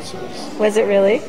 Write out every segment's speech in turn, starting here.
promises. Was it really?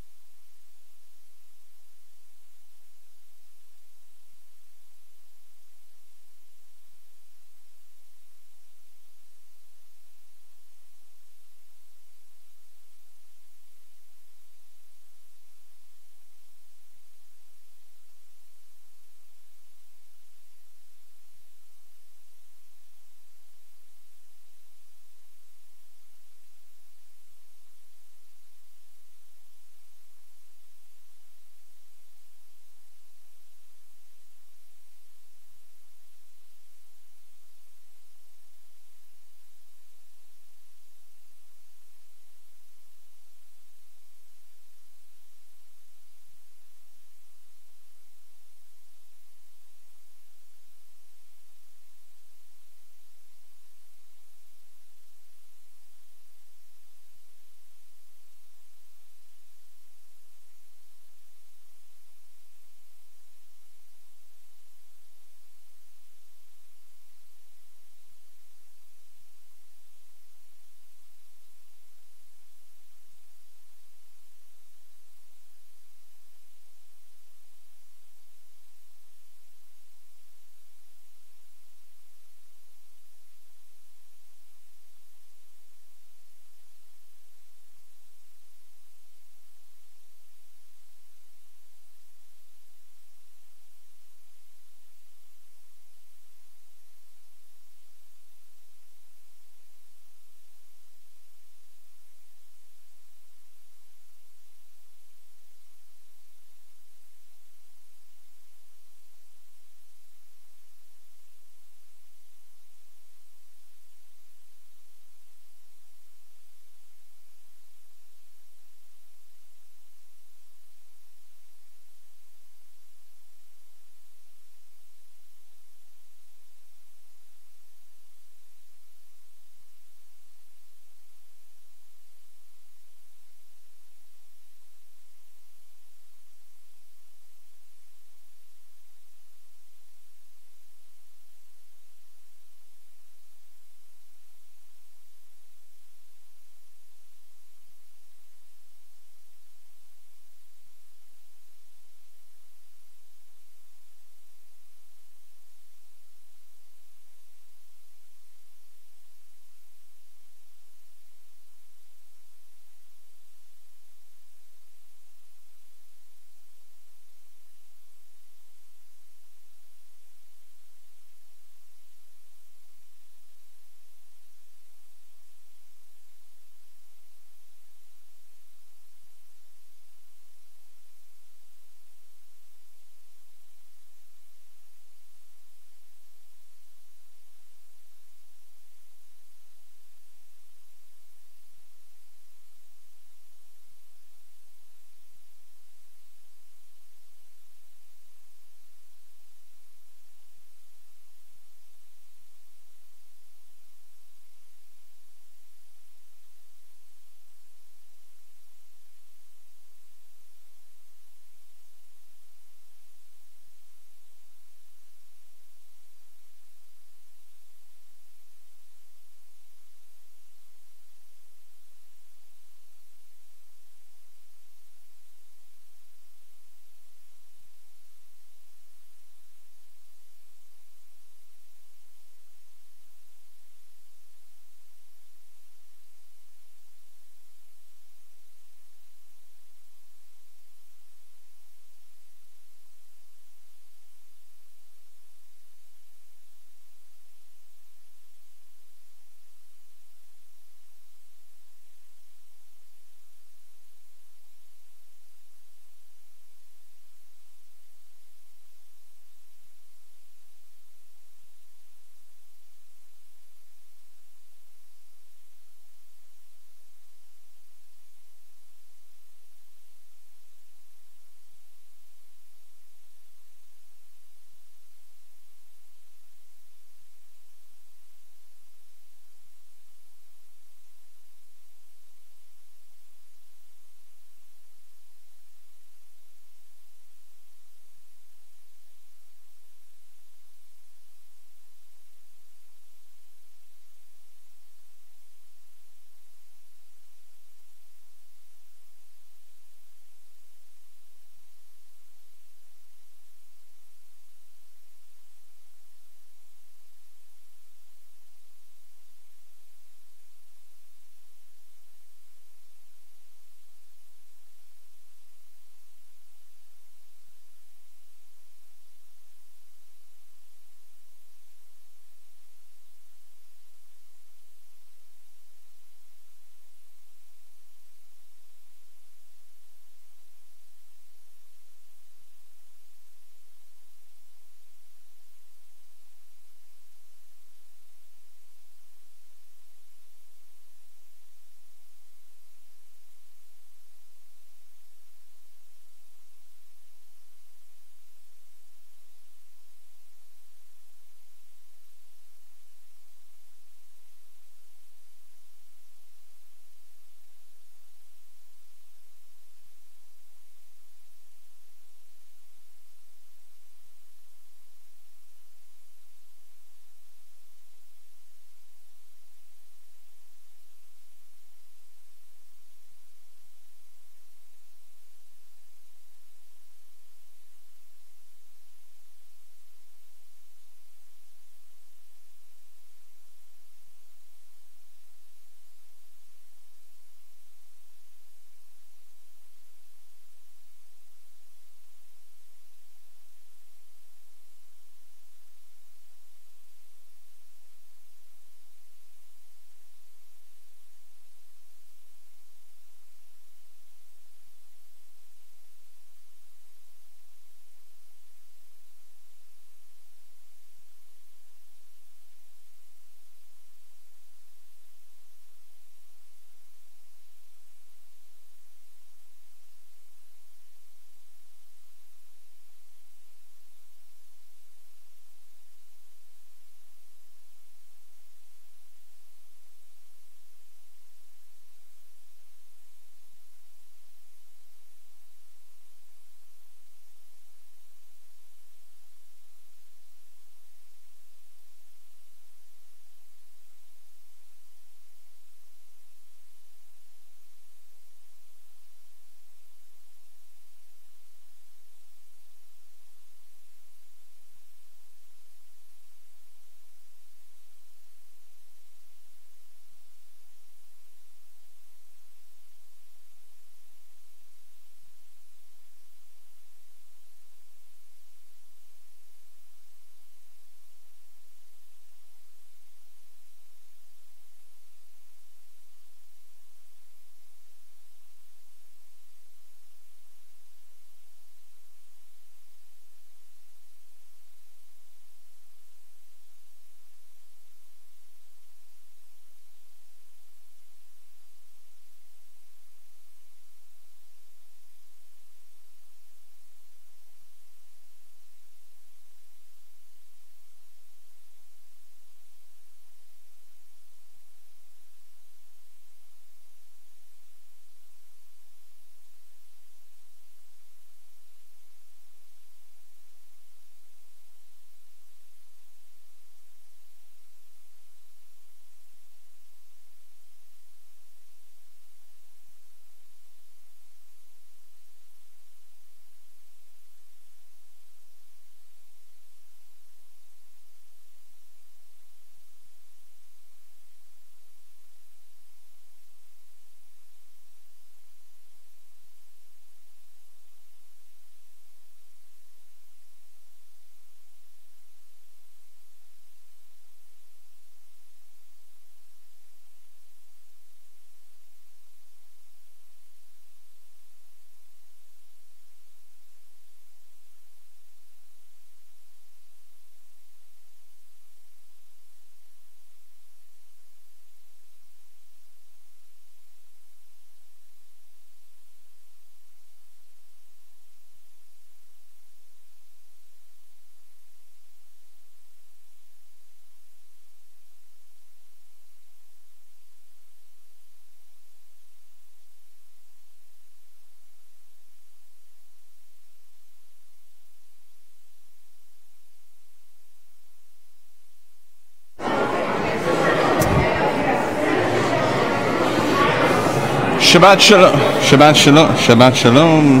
Shabbat shalom. Shabbat shalom. Shabbat shalom.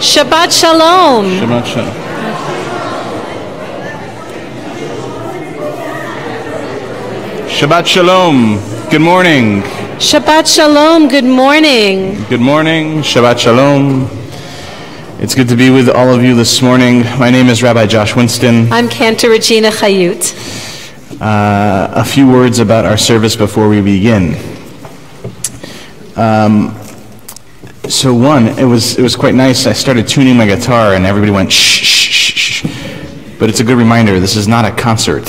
Shabbat shalom. Shabbat shalom. Shabbat shalom. Good morning. Shabbat shalom. Good morning. Good morning. Shabbat shalom. It's good to be with all of you this morning. My name is Rabbi Josh Winston. I'm Cantor Regina Chayut. A few words about our service before we begin. So one, it was quite nice. I started tuning my guitar and everybody went shh, shh, shh, shh. But it's a good reminder, this is not a concert.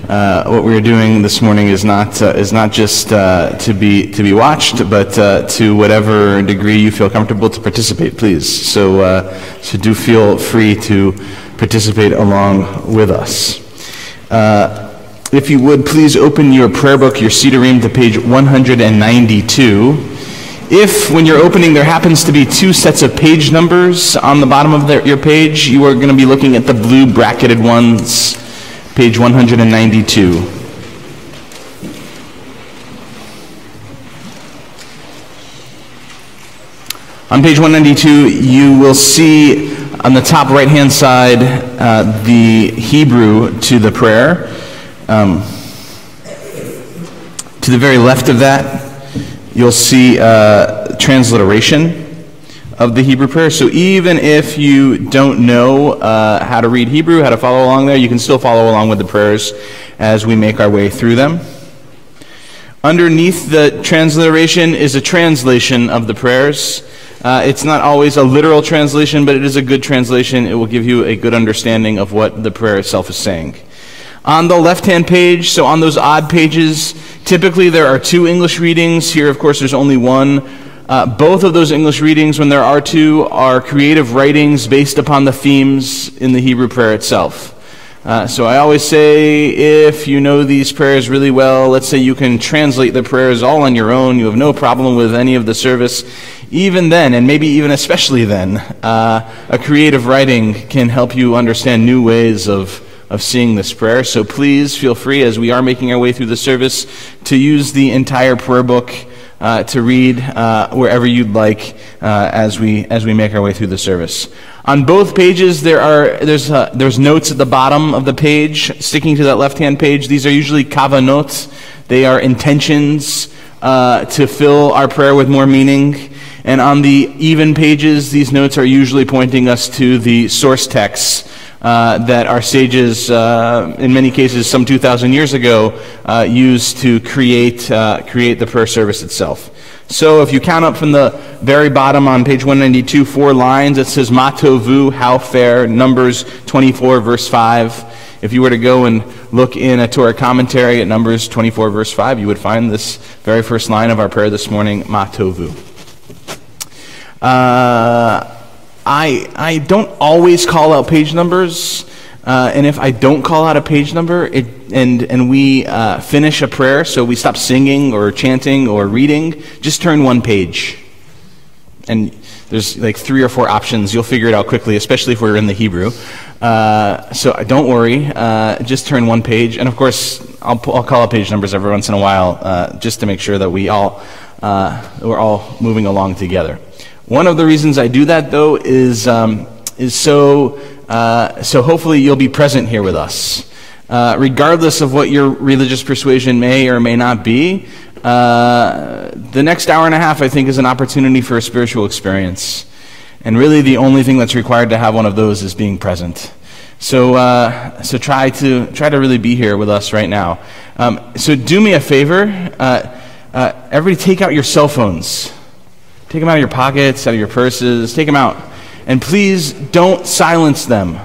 What we're doing this morning is not just to be watched, but to whatever degree you feel comfortable to participate, please. So do feel free to participate along with us. If you would, please open your prayer book, your Sidurim, to page 192. If, when you're opening, there happens to be two sets of page numbers on the bottom of your page, you are going to be looking at the blue bracketed ones, page 192. On page 192, you will see on the top right-hand side the Hebrew to the prayer. To the very left of that, you'll see transliteration of the Hebrew prayer. So even if you don't know how to read Hebrew, how to follow along there, you can still follow along with the prayers as we make our way through them. Underneath the transliteration is a translation of the prayers. It's not always a literal translation, but it is a good translation. It will give you a good understanding of what the prayer itself is saying. On the left-hand page, so on those odd pages, typically there are two English readings. Here, of course, there's only one. Both of those English readings, when there are two, are creative writings based upon the themes in the Hebrew prayer itself. So I always say, if you know these prayers really well, let's say you can translate the prayers all on your own, you have no problem with any of the service, even then, and maybe even especially then, a creative writing can help you understand new ways of seeing this prayer. So please feel free, as we are making our way through the service, to use the entire prayer book to read wherever you'd like as we make our way through the service. On both pages, there's notes at the bottom of the page sticking to that left-hand page. These are usually kavanot. They are intentions to fill our prayer with more meaning. And on the even pages, these notes are usually pointing us to the source texts that our sages, in many cases some 2,000 years ago, used to create the prayer service itself. So if you count up from the very bottom on page 192, 4 lines, it says Matovu, how fair, Numbers 24, verse 5. If you were to go and look in a Torah commentary at Numbers 24, verse 5, you would find this very first line of our prayer this morning, Matovu. I don't always call out page numbers, and if I don't call out a page number, and we finish a prayer, so we stop singing or chanting or reading, just turn one page. And there's like 3 or 4 options. You'll figure it out quickly, especially if we're in the Hebrew. So don't worry, just turn one page. And of course, I'll call out page numbers every once in a while, just to make sure that we're all moving along together. One of the reasons I do that, though, is so hopefully you'll be present here with us. Regardless of what your religious persuasion may or may not be, the next hour and a half, I think, is an opportunity for a spiritual experience. And really the only thing that's required to have one of those is being present. So try to really be here with us right now. So do me a favor, everybody take out your cell phones. Take them out of your pockets, out of your purses, take them out. And please don't silence them.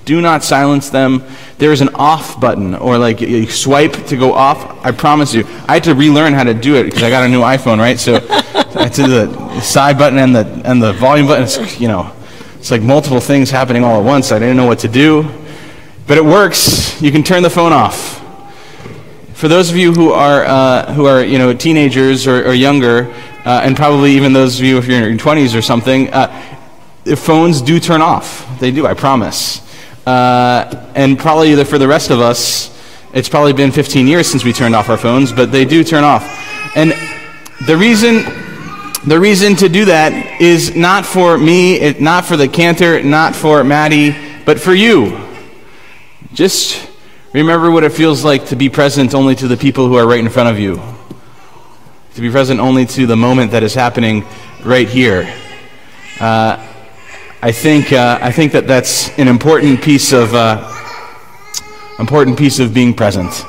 Do not silence them. There is an off button, or like you swipe to go off. I promise you. I had to relearn how to do it because I got a new iPhone, right? So I did the side button and the volume button. It's like multiple things happening all at once. I didn't know what to do. But it works. You can turn the phone off. For those of you who are teenagers or younger, and probably even those of you if you're in your 20s or something, phones do turn off. They do, I promise. And probably for the rest of us, it's probably been 15 years since we turned off our phones, but they do turn off. And the reason The reason to do that is not for me, not for the cantor, not for Maddie, but for you. Just remember what it feels like to be present only to the people who are right in front of you. To be present only to the moment that is happening right here. I think that that's an important piece of being present.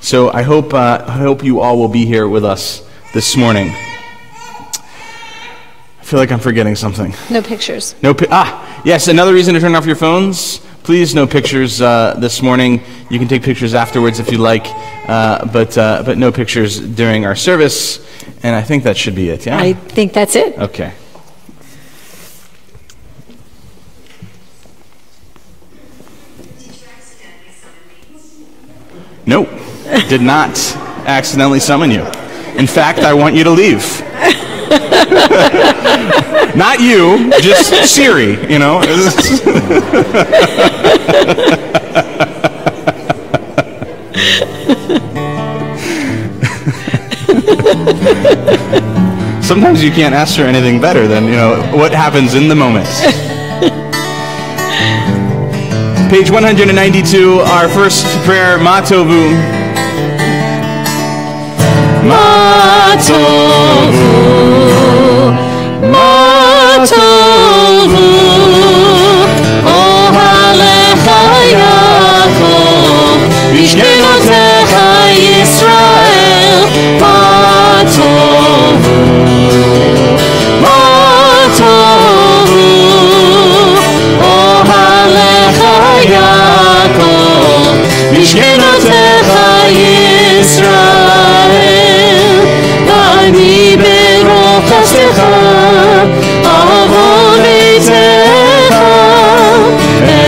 So I hope you all will be here with us this morning. I feel like I'm forgetting something. No pictures. Yes, another reason to turn off your phones. Please, no pictures this morning. You can take pictures afterwards if you like, but no pictures during our service. And I think that should be it, yeah? I think that's it. Okay. Nope, did not accidentally summon you. In fact, I want you to leave. Not you, just Siri, you know. Sometimes you can't ask for anything better than, what happens in the moment. Page 192, our first prayer, Ma Tovu. Ma Tovu, Ma Tovu, Ohalecha Yaakov, Mishkenotecha Yisrael, Ma Tovu, Ma Tovu, Ohalecha Yaakov, Mishkenotecha Yisrael, Ani berach chastecha, avon beitecha,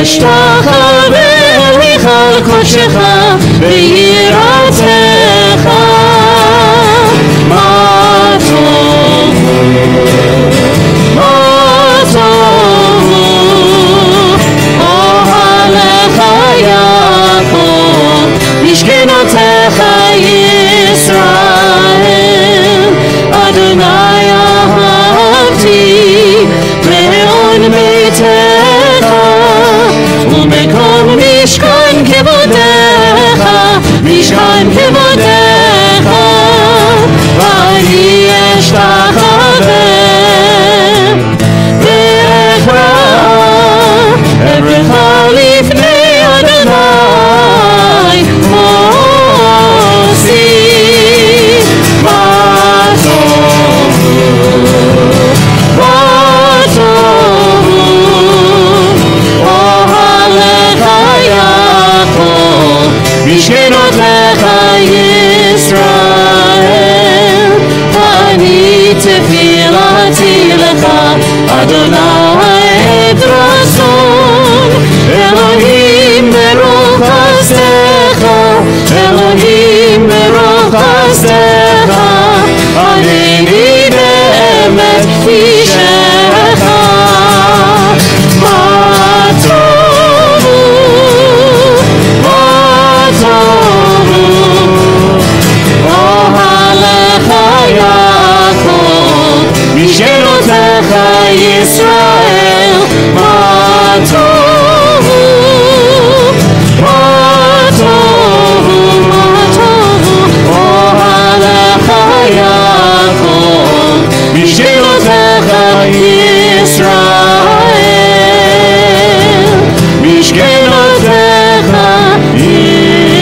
eshtacha ve'ericha l'kodeshecha, ve'yiratecha, ma tovu, ma tovu, ohalecha Yaakov, mishkenotecha Yisrael, Adonai ahavti, me'on beitecha, u'mekom mishkan kevodecha, mishkan kevodecha, v'ani eshtachaveh, ve'echra lifnei Adonai, osi, ma tovu, ma tovu, ohalecha Yaakov, mishkenotecha Yisrael, ani tefilati lecha, Adonai edrason, Elohim beruch chastecha, Elohim beruch chastecha, Aneni be'emet ishecha, ma tovu, ma tovu, ohalecha Yaakov, mishkenotecha Yisrael, ma tovu, ma tovu, ma tovu, ohalecha Yaakov, mishkenotecha Yisrael, mishkenotecha Yisrael.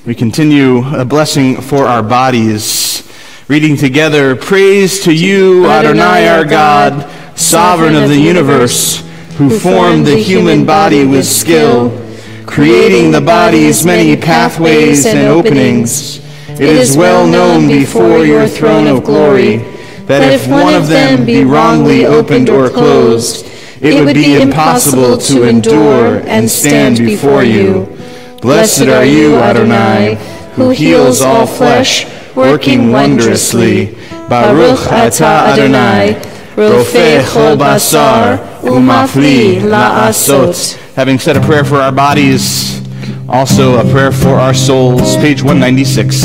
We continue a blessing for our bodies, reading together, praise to you, Adonai our God, sovereign of the universe, who formed the human body with skill, creating the body's many pathways and openings. It is well known before your throne of glory that if one of them be wrongly opened or closed, it would be impossible to endure and stand before you. Blessed are you, Adonai, who heals all flesh, working wondrously. Baruch atah Adonai, Rofei chol basar, umafli la'asot. Having said a prayer for our bodies, also a prayer for our souls. Page 196.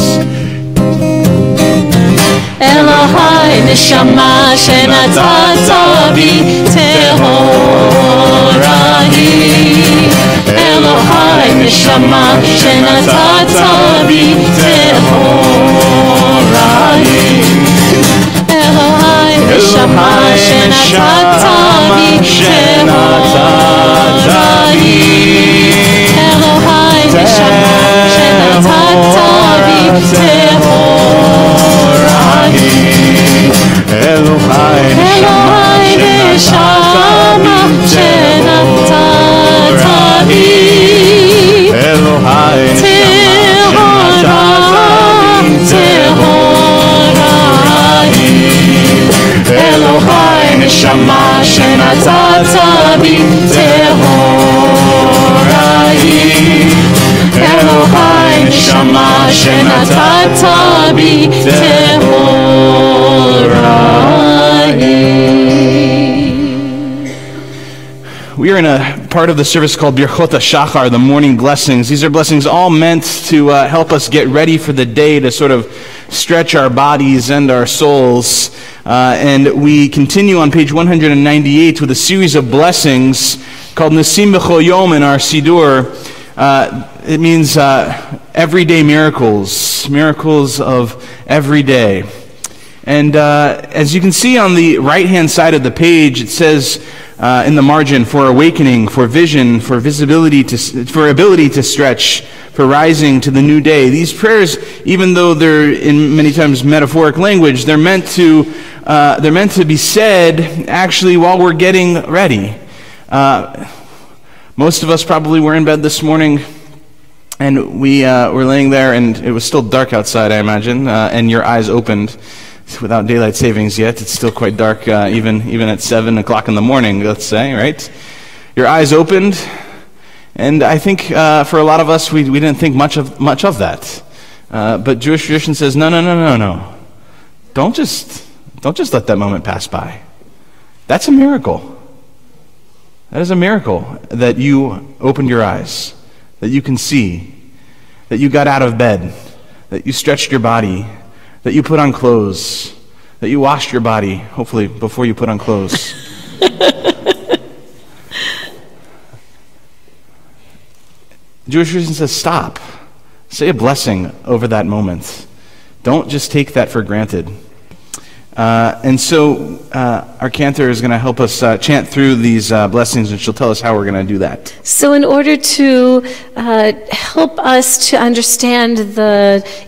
Elohai neshama shenatata bi tehorahi. Elohai neshama shenatata bi tehorahi. Elohai neshama shenatata bi tehorahi. Elohai neshama shenatata bi tehorahi. Elohai neshama shenatata bi Elohai Elohai neshama shenatata bi tehorahi. Elohai neshama shenatata bi tehorahi. We are in a part of the service called Birchot HaShachar, the morning blessings. These are blessings all meant to help us get ready for the day, to sort of stretch our bodies and our souls. And we continue on page 198 with a series of blessings called Nasim B'chol Yom in our Siddur. It means everyday miracles, miracles of every day. And as you can see on the right-hand side of the page, it says in the margin, for awakening, for vision, for visibility, for ability to stretch, for rising to the new day. These prayers, even though they're in many times metaphoric language, they're meant to be said actually while we're getting ready. Most of us probably were in bed this morning, and we were laying there, and it was still dark outside, I imagine, and your eyes opened. Without daylight savings yet, it's still quite dark, even at 7 o'clock in the morning, let's say, right? Your eyes opened, and I think for a lot of us, we didn't think much of that. But Jewish tradition says, no. Don't just let that moment pass by. That's a miracle. That is a miracle that you opened your eyes, that you can see, that you got out of bed, that you stretched your body, that you put on clothes, that you washed your body, hopefully before you put on clothes. Jewish tradition says, stop. Say a blessing over that moment. Don't just take that for granted. And so our cantor is going to help us chant through these blessings, and she'll tell us how we're going to do that. So in order to help us to understand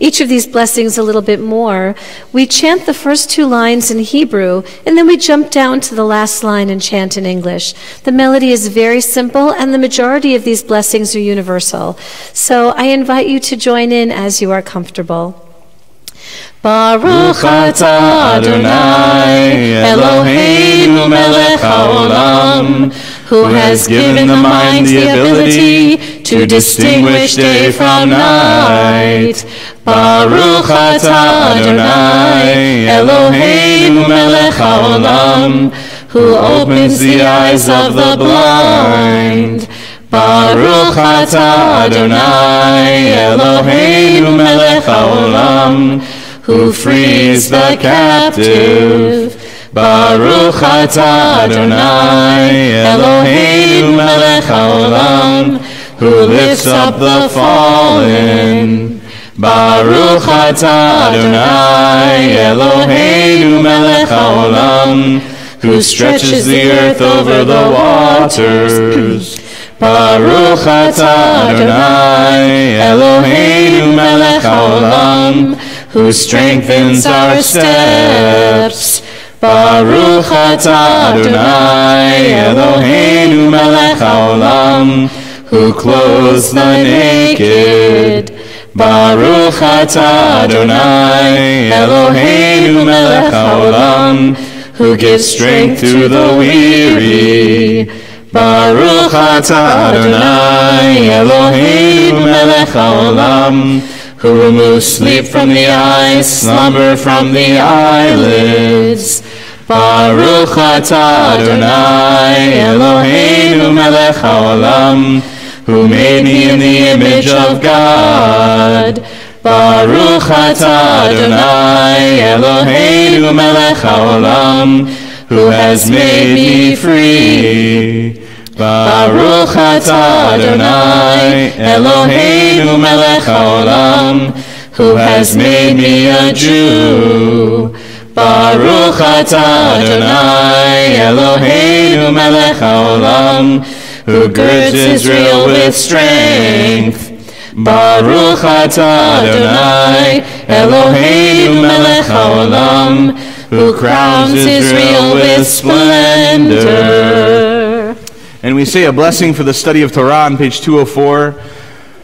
each of these blessings a little bit more, we chant the first two lines in Hebrew, and then we jump down to the last line and chant in English. The melody is very simple, and the majority of these blessings are universal. So I invite you to join in as you are comfortable. Baruch atah Adonai Eloheinu melech haolam, who has given the mind the ability to distinguish day from night. Baruch atah Adonai Eloheinu melech haolam, who opens the eyes of the blind. Baruch atah Adonai Eloheinu melech haolam, who frees the captive. Baruch atah Adonai Eloheinu melech haolam, who lifts up the fallen. Baruch atah Adonai Eloheinu melech haolam, who stretches the earth over the waters. Baruch atah Adonai Eloheinu melech haolam, who strengthens our steps. Baruch atah Adonai Eloheinu melech haolam, who clothes the naked. Baruch atah Adonai Eloheinu melech haolam, who gives strength to the weary. Baruch atah Adonai Eloheinu melech haolam, who removes sleep from the eyes, slumber from the eyelids. Baruch atah Adonai Eloheinu melech haolam, who made me in the image of God. Baruch atah Adonai Eloheinu melech haolam, who has made me free. Baruch atah Adonai Eloheinu melech haolam, who has made me a Jew. Baruch atah Adonai Eloheinu melech haolam, who girds Israel with strength. Baruch atah Adonai Eloheinu melech haolam, who crowns Israel with splendor. And we say a blessing for the study of Torah on page 204.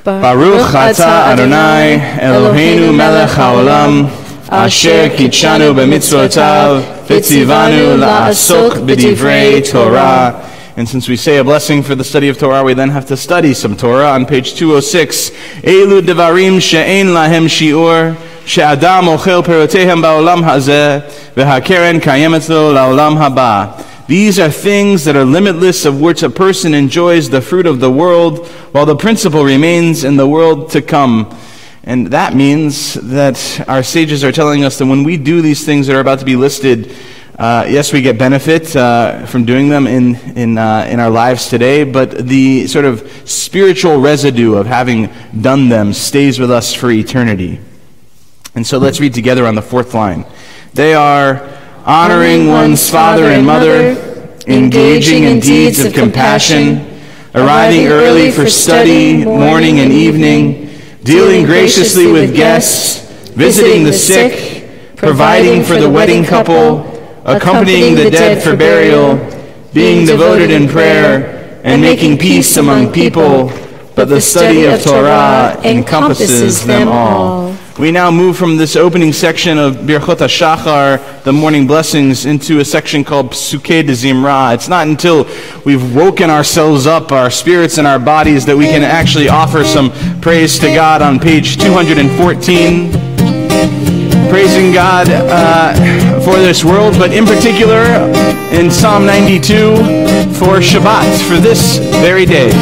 Baruch atah Adonai Eloheinu melech haolam, asher kitshanu b'mitzvotav, v'tzivanu la'asok b'divrei Torah. And since we say a blessing for the study of Torah, we then have to study some Torah on page 206. Elu devarim she'ein lahem shi'ur, she'adam ochel perotehem ba'olam hazeh, v'hakeren kayemet lo la'olam haba. These are things that are limitless, of which a person enjoys the fruit of the world, while the principle remains in the world to come. And that means that our sages are telling us that when we do these things that are about to be listed, yes, we get benefit from doing them in our lives today, but the sort of spiritual residue of having done them stays with us for eternity. And so let's read together on the fourth line. They are honoring one's father and mother, engaging in deeds of compassion, arriving early for study, morning and evening, dealing graciously with guests, visiting the sick, providing for the wedding couple, accompanying the dead for burial, being devoted in prayer, and making peace among people. But the study of Torah encompasses them all. We now move from this opening section of Birchot HaShachar, the morning blessings, into a section called Psukei de Zimra. It's not until we've woken ourselves up, our spirits and our bodies, that we can actually offer some praise to God on page 214. Praising God for this world, but in particular in Psalm 92 for Shabbat, for this very day.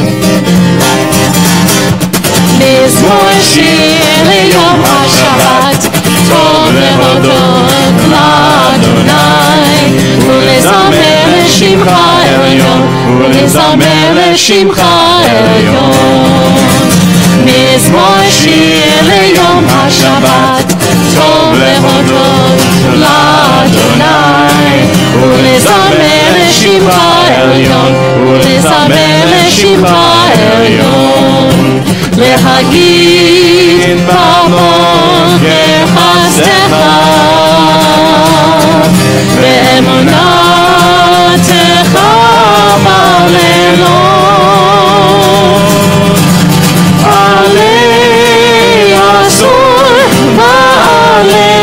מזמור שיר ליום השבת, טוב להודות לאדוני, ולזמר לשמך עליון, ולזמר לשמך עליון. מזמור שיר ליום השבת, טוב להודות לאדוני, ולזמר לשמך עליון, ולזמר לשמך עליון. להגיד במות כחסדך, באמונתך בלילות, עלי אסור ועלי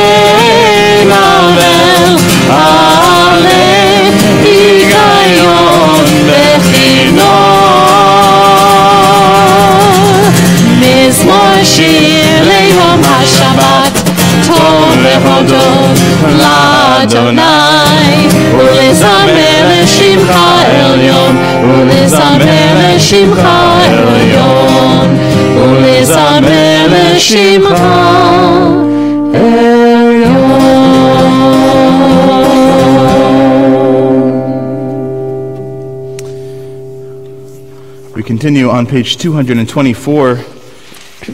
נבל, עלי היגיון בחינוך. מזמור שיר ליום השבת, טוב להודות לאדוני, ולזמר לשמך עליון, ולזמר לשמך עליון, ולזמר לשמך עליון. We continue on page 224,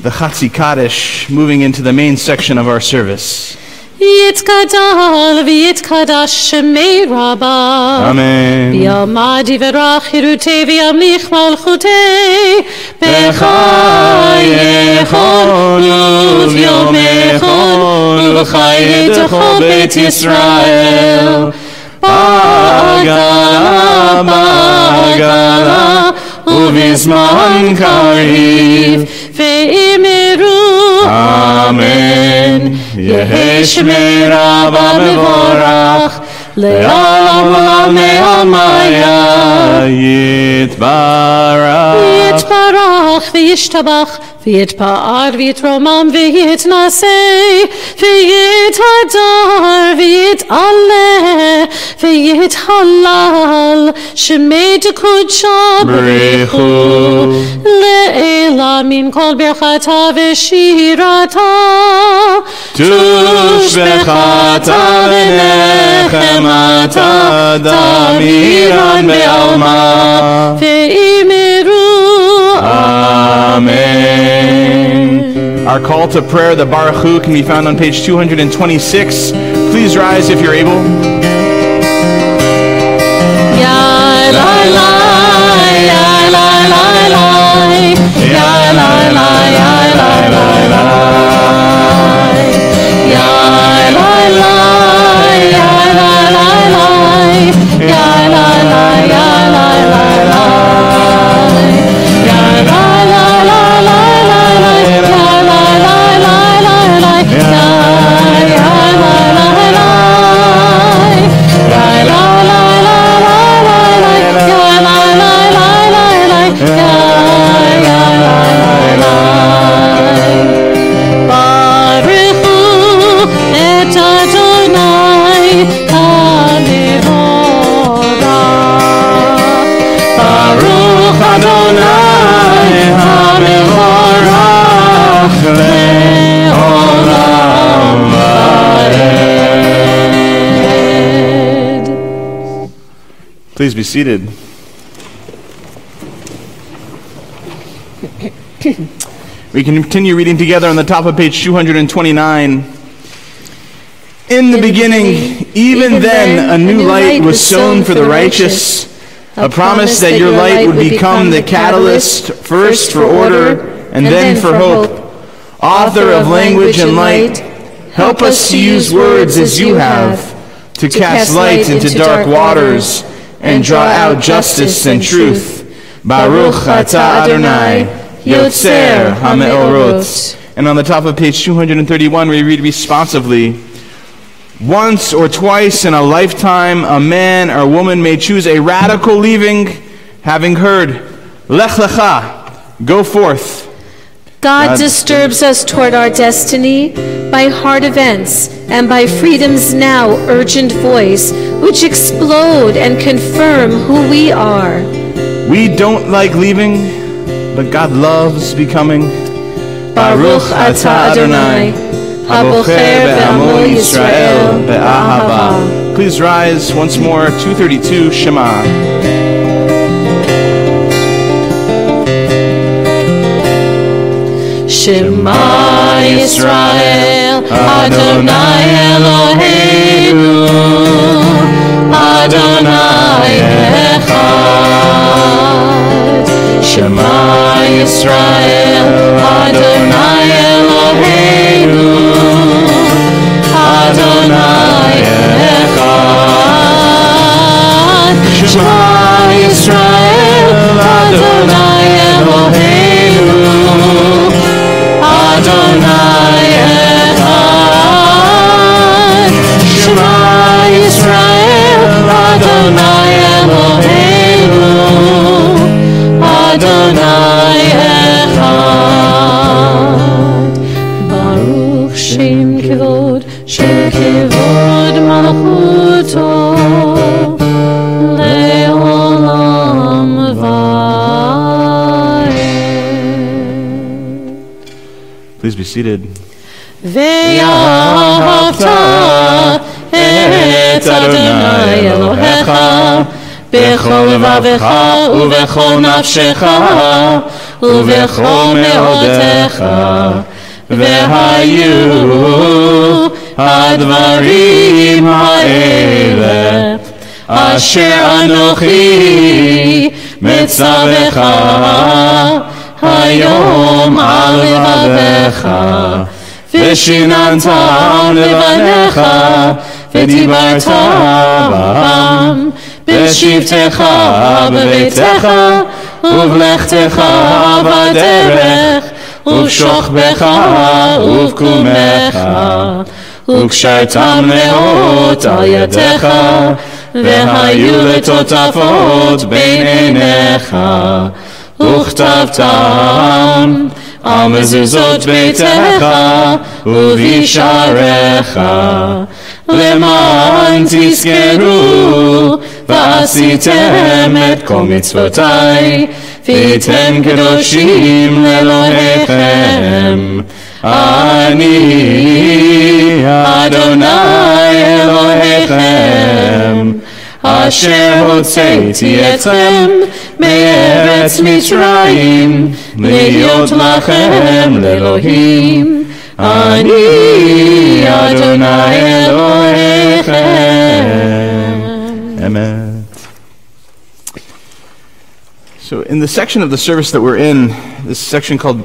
the Chatzi Kaddish, moving into the main section of our service. יתגדל ויתקדש שמי רבה. Amen. ויעמד יברך חירותי וימליך מלכותי. בחייכון וביומכון ובחייתך בית ישראל. בעגלה בעגלה ובזמן קריב ואמרו אמן. יהי שמי רבה מבורך לעולם עולם מעלמיה. יתברך. יתברך וישתבח ויתפאר ויתרומם ויתנשא ויתהדר ויתעלה ויתהלל שמי דקודשה בריחו לעילה מן כל ברכתה ושירתה תושבחתה ונחמתה תמירן בעלמה ואמרו Amen. Our call to prayer, the Baruch Hu, can be found on page 226. Please rise if you're able. Ya la la, ya la la la, ya la la, ya la la la, ya la la, ya la la la, ya la la, ya la la la. Please be seated. We can continue reading together on the top of page 229. In the beginning, even then, a new light was sown for the righteous, a promise that your light would become the catalyst, first for order, and then for hope. Author of language and light, help us to use words as you have, to cast light into dark waters, and draw out justice and truth. Baruch atah Adonai, Yotzer HaMeorot. And on the top of page 231, we read responsively, once or twice in a lifetime, a man or woman may choose a radical leaving, having heard, Lech Lecha, go forth. God disturbs us toward our destiny by hard events and by freedom's now urgent voice, which explode and confirm who we are. We don't like leaving, but God loves becoming. Baruch atah Adonai, habocher be'amo Yisrael be'ahava. Please rise once more, 232, Shema. Shema Yisrael, Adonai Eloheinu, Adonai Echad. Shema Yisrael, Adonai Eloheinu, Adonai Echad. Shema Yisrael, Adonai Eloheinu, Adonai Echad. Shema Yisrael, Adonai Eloheinu, Adonai Echad. Baruch Shem Kevod Malchuto Le'olam Va'ed. Please be seated. Ve'ahavta et Adonai Elohecha bechol levavecha uvechol nafshecha uvechol me'odecha ve'hayu hadvarim ha'ele asher anochi metzavecha hayom al levavecha ושיננתם לבניך ודיברת בם בשבתך בביתך ובלכתך בדרך ובשוכבך ובקומך וקשרתם לאות על ידיך, והיו לטוטפות בין עיניך, וכתבתם על מזוזות ביתך ובשעריך, למען תזכרו ועשיתם את כל מצוותיי, והייתם קדושים לאלוהיכם. אני אדוני אלוהיכם, אשר הוצאתי אתכם מארץ מצרים, להיות לכם לאלוהים. אני אדוני אלוהיכם. Amen. So in the section of the service that we're in, this section called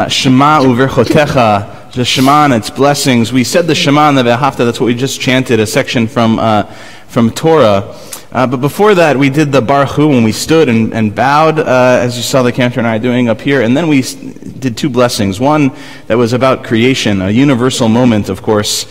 Shema Uverchotecha, the Shema and its blessings, we said the Shema and the Beth Emeth, that's what we just chanted, a section from Torah. But before that, we did the Baruch Hu when we stood and bowed, as you saw the cantor and I doing up here. And then we did two blessings. One that was about creation, a universal moment, of course,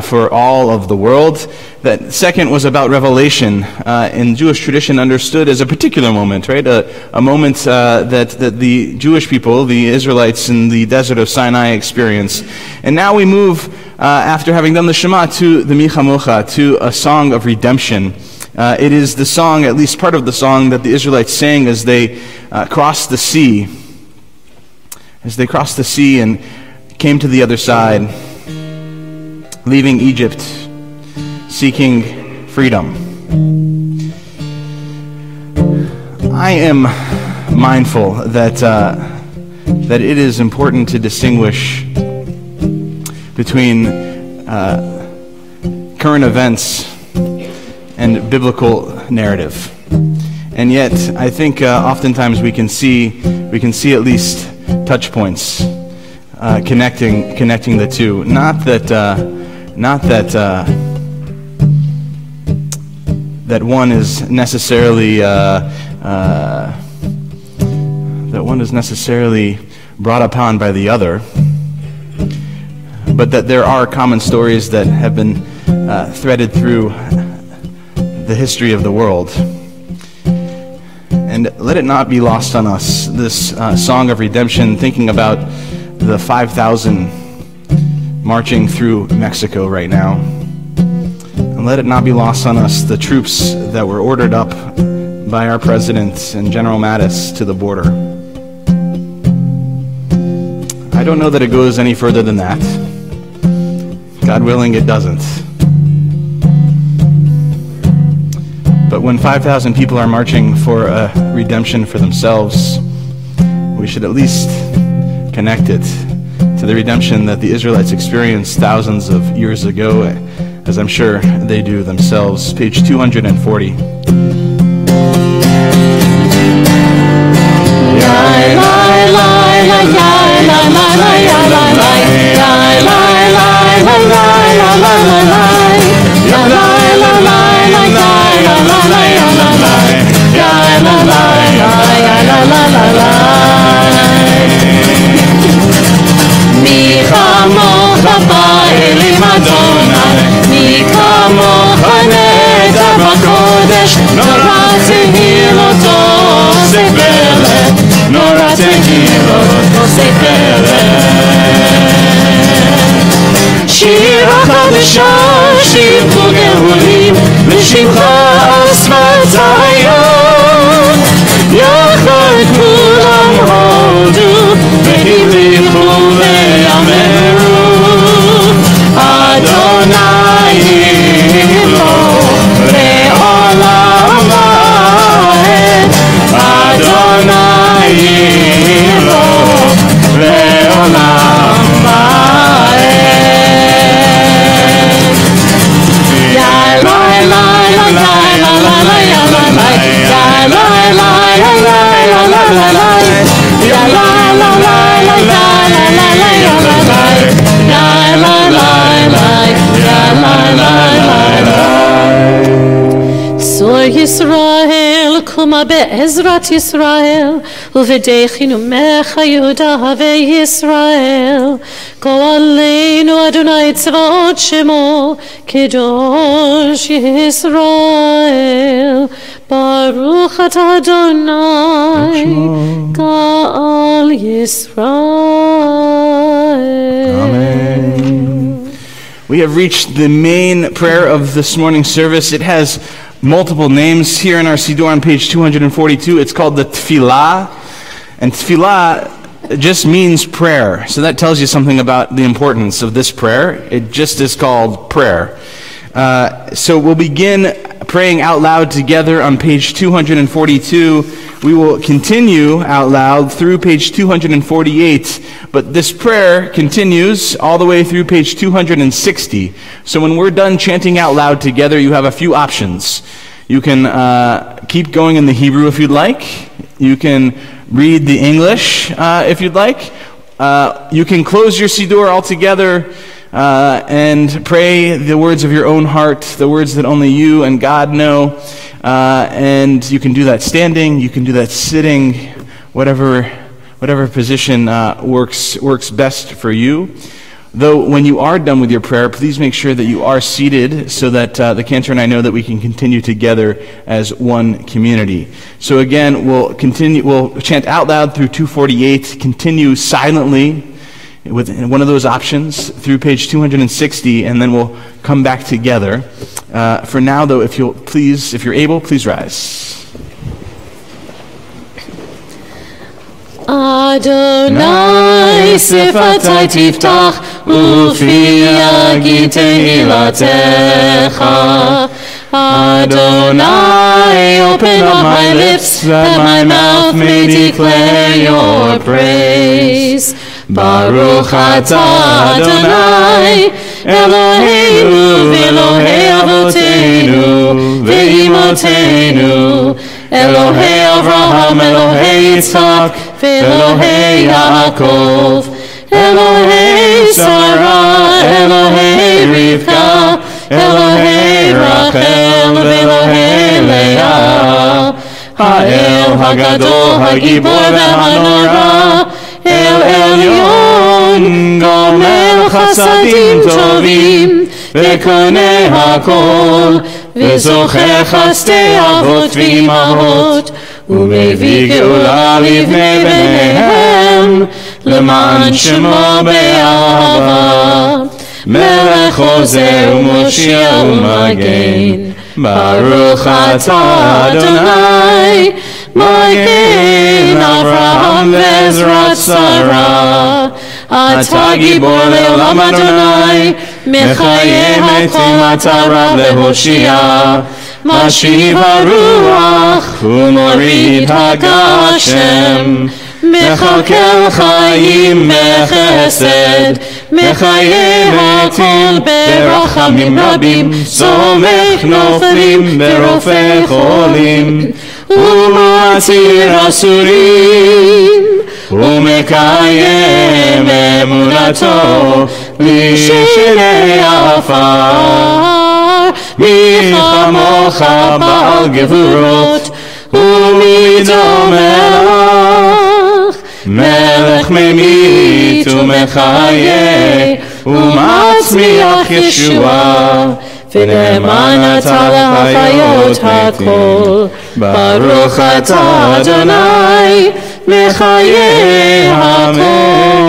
for all of the world. That second was about revelation, in Jewish tradition understood as a particular moment, right? A moment that the Jewish people, the Israelites in the desert of Sinai experienced. And now we move, after having done the Shema, to the Michamocha, to a song of redemption. It is the song, at least part of the song, that the Israelites sang as they crossed the sea. As they crossed the sea and came to the other side, leaving Egypt, seeking freedom. I am mindful that it is important to distinguish between current events and biblical narrative. And yet, I think oftentimes we can see at least touch points connecting the two. Not that one is necessarily brought upon by the other, but that there are common stories that have been threaded through the history of the world. And let it not be lost on us, this song of redemption, thinking about the 5,000 marching through Mexico right now. And let it not be lost on us, the troops that were ordered up by our president and General Mattis to the border. I don't know that it goes any further than that. God willing, it doesn't. But when 5,000 people are marching for a redemption for themselves, we should at least connect it to the redemption that the Israelites experienced thousands of years ago, as I'm sure they do themselves. Page 240. מי כמוך באלים אדוני, מי כמוך נטע בקודש, נורא תהיל אותו עושה פלא, נורא תהיל אותו עושה פלא. שיר החדשה, שיר כל גאולים, לשמך שפתיים, יחד כולם הודו, והיליכו ויאמרו, אדוני לו לעולם ועד, אדוני לו לעולם ועד. Sor Yisrael תקומה בעזרת ישראל, ובדחנו ממך יהודה וישראל. גואלנו אדוני צבאות שמו, קדוש ישראל. ברוך אתה אדוני, גאל ישראל. Amen. We have reached the main prayer of this morning's service. It has multiple names here in our Siddur on page 242. It's called the Tefillah. And Tefillah just means prayer. So that tells you something about the importance of this prayer. It just is called prayer. So we'll begin praying out loud together on page 242. We will continue out loud through page 248, but this prayer continues all the way through page 260. So when we're done chanting out loud together, you have a few options. You can keep going in the Hebrew if you'd like. You can read the English if you'd like. You can close your Siddur altogether and pray the words of your own heart, the words that only you and God know. And you can do that standing, you can do that sitting, whatever position works best for you. Though when you are done with your prayer, please make sure that you are seated so that the cantor and I know that we can continue together as one community. So again, we'll chant out loud through 248, continue silently with one of those options through page 260, and then we'll come back together. For now, though, if you're able, please rise. Adonai sifatai tiftach ufi yagi tehilatecha. Adonai, open up my lips that my mouth may declare your praise. Baruch atah Adonai, Eloheinu v'Elohei avoteinu v'imotenu, Elohei Avraham, Elohei Yitzchak, v'Elohei Yaakov, Elohei Sarah, Elohei Rivka, Elohei Rachel, v'Elohei Leah, Ha'el Hagadol, Hagibor v'Hanora, El Elyon, Gomel Chasadim Tovim, V'konei Hakol, V'zocher Chastei Avot V'imahot, U'mevii Geula Livnei Bneihem, L'man Shemo Be'ahava, Melech Ozer U'Moshia U'Magen, Baruch atah Adonai, Magen Avraham ve'ezrat Sarah, Ata Gibor le'olam Adonai, Mechayeh metim ata Rav lehoshia, Mashiv haruach u'morid hagashem, Mechalkel chayim bechesed, Mechayeh hakol berachamim rabim, Somech noflim berofei cholim, U'matir asurim, U'mekayem emunato, L'shinei afar, Mi chamocha ba'al gevurot, U'midom melech, Melech memit u'mechayeh, U'matzmiach Yeshua, V'ne'eman atah l'chayot hakol, Baruch atah Adonai, Mechayeh hametim.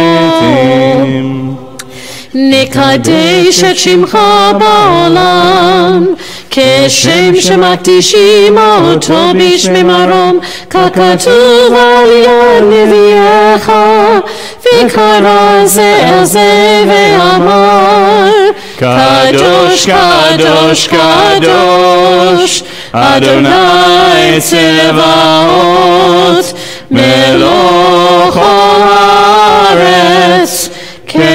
Nekadesh et shimcha ba'olam, כשם שמקדישים אותו בשמי מרום, ככתוב על יד נביאך, וקרא זה אל זה ואמר, קדוש קדוש קדוש, אדוני צבאות, מלוך הארץ, כבודו.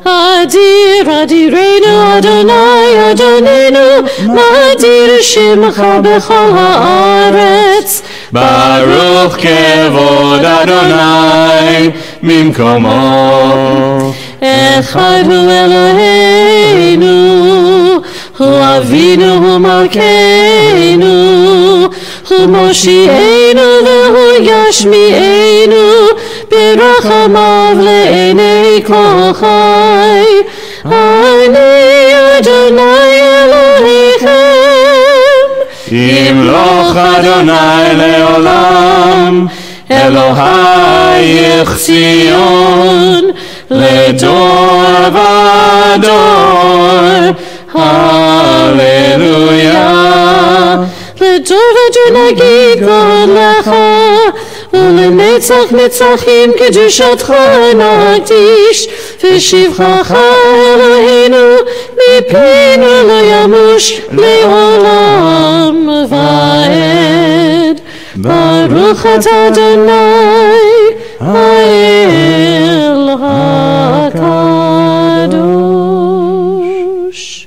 אדיר אדירנו אדוני אדוננו, מאדיר שמך בכל הארץ. ברוך כבוד אדוני ממקומו. אחד הוא אלוהינו, הוא אבינו, הוא מלכנו, הוא מושיענו והוא ישמיענו, ברחמיו לעיני כל חי. אני אדוני אלוהיכם, ימלוך אדוני לעולם, אלוהייך ציון, לדור ודור, הללויה. לדור ודור נגיד גודלך, ולנצח נצחים קדושתך נקדיש, ושבחך אלוהינו מפינו לא ימוש לעולם ועד. ברוך אתה אדוני האל הקדוש.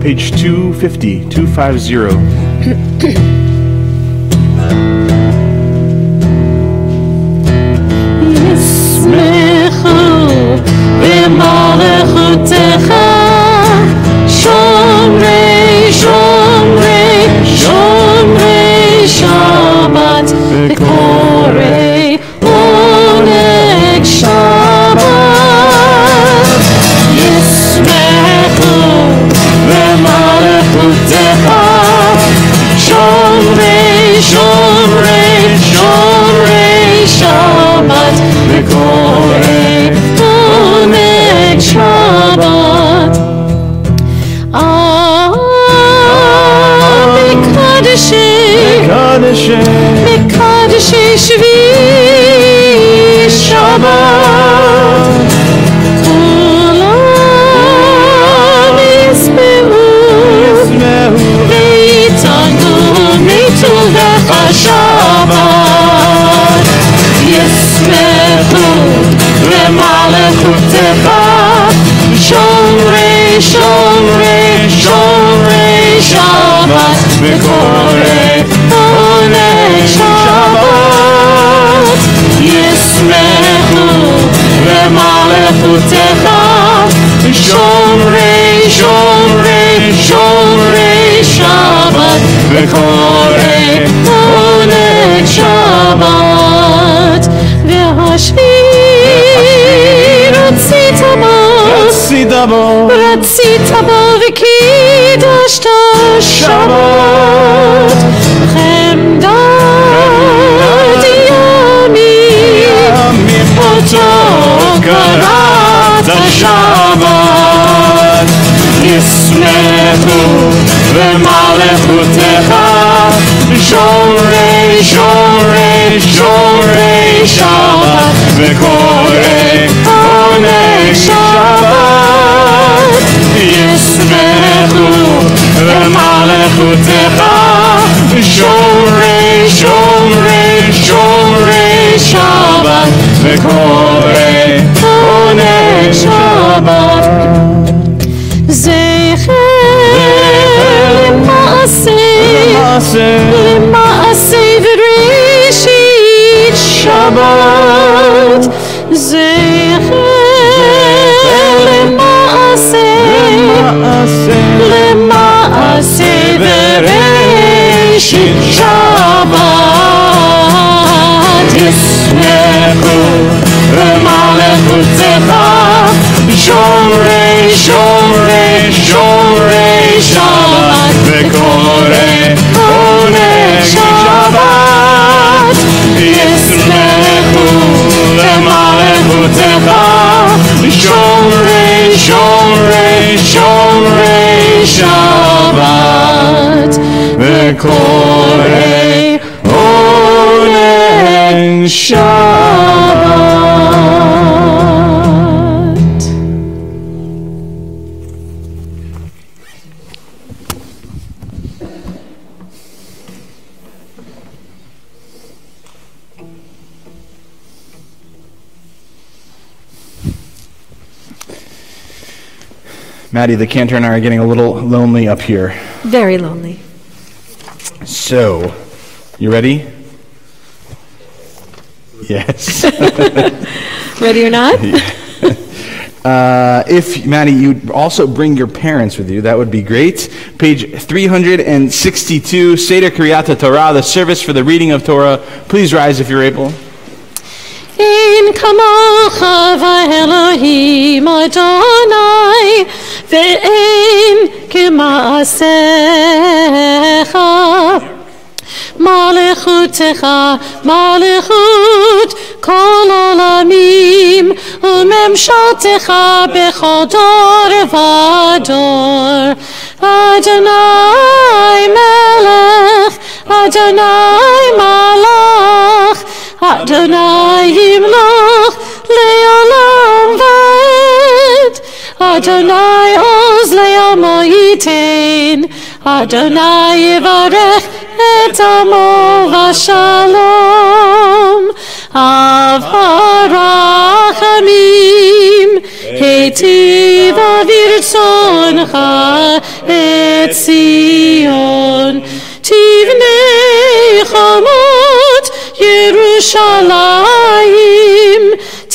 Page 250, 250. במלכותך שומרי שומרי שומרי שבת וקוראי עונג שבת ישמחו במלכותך שומרי שומרי שומרי שבת וקוראי עונג שבת מקדשי שבי שבת כולם ישמעו ויתענגו מטובך שבת ישמחו במלכותך שומרי שבת וקורא עונג שבת ישמחו במלכותך שומרי שבת וקורא עונג שבת והשביר רצית בו וקידשת שבת חמדת ימים אותו קראת שבת ישמחו במלכותך שומרי שבת וקורא עונג שבת ישמחו במלכותך שומרי שבת וקורא עונג שבת זכר למעשה וראשית שבת זכר למעשה וראשית שבת ישמחו במלכותך שומרי שבת וקורא עונג שבת ישמחו במלכותך שומרי שבת וקורא עונג שבת. Maddie, the cantor and I are getting a little lonely up here. Very lonely. So, you ready? Yes. Ready or not? If, Maddie, you'd also bring your parents with you, that would be great. Page 362, Seder Kriyat Torah, the service for the reading of Torah. Please rise if you're able. אין כמוך ואלוהים אדוני ואין כמעשיך מלכותך מלכות כל עולמים וממשלתך בכל דור ודור אדוני מלך אדוני מלך Adonai yimloch le'olam va'ed Adonai oz le'amo yitein Adonai yivarech et amo v'shalom Av harachamim heitiv avirtzoncha et Zion Tivnei chamot Yerushalayim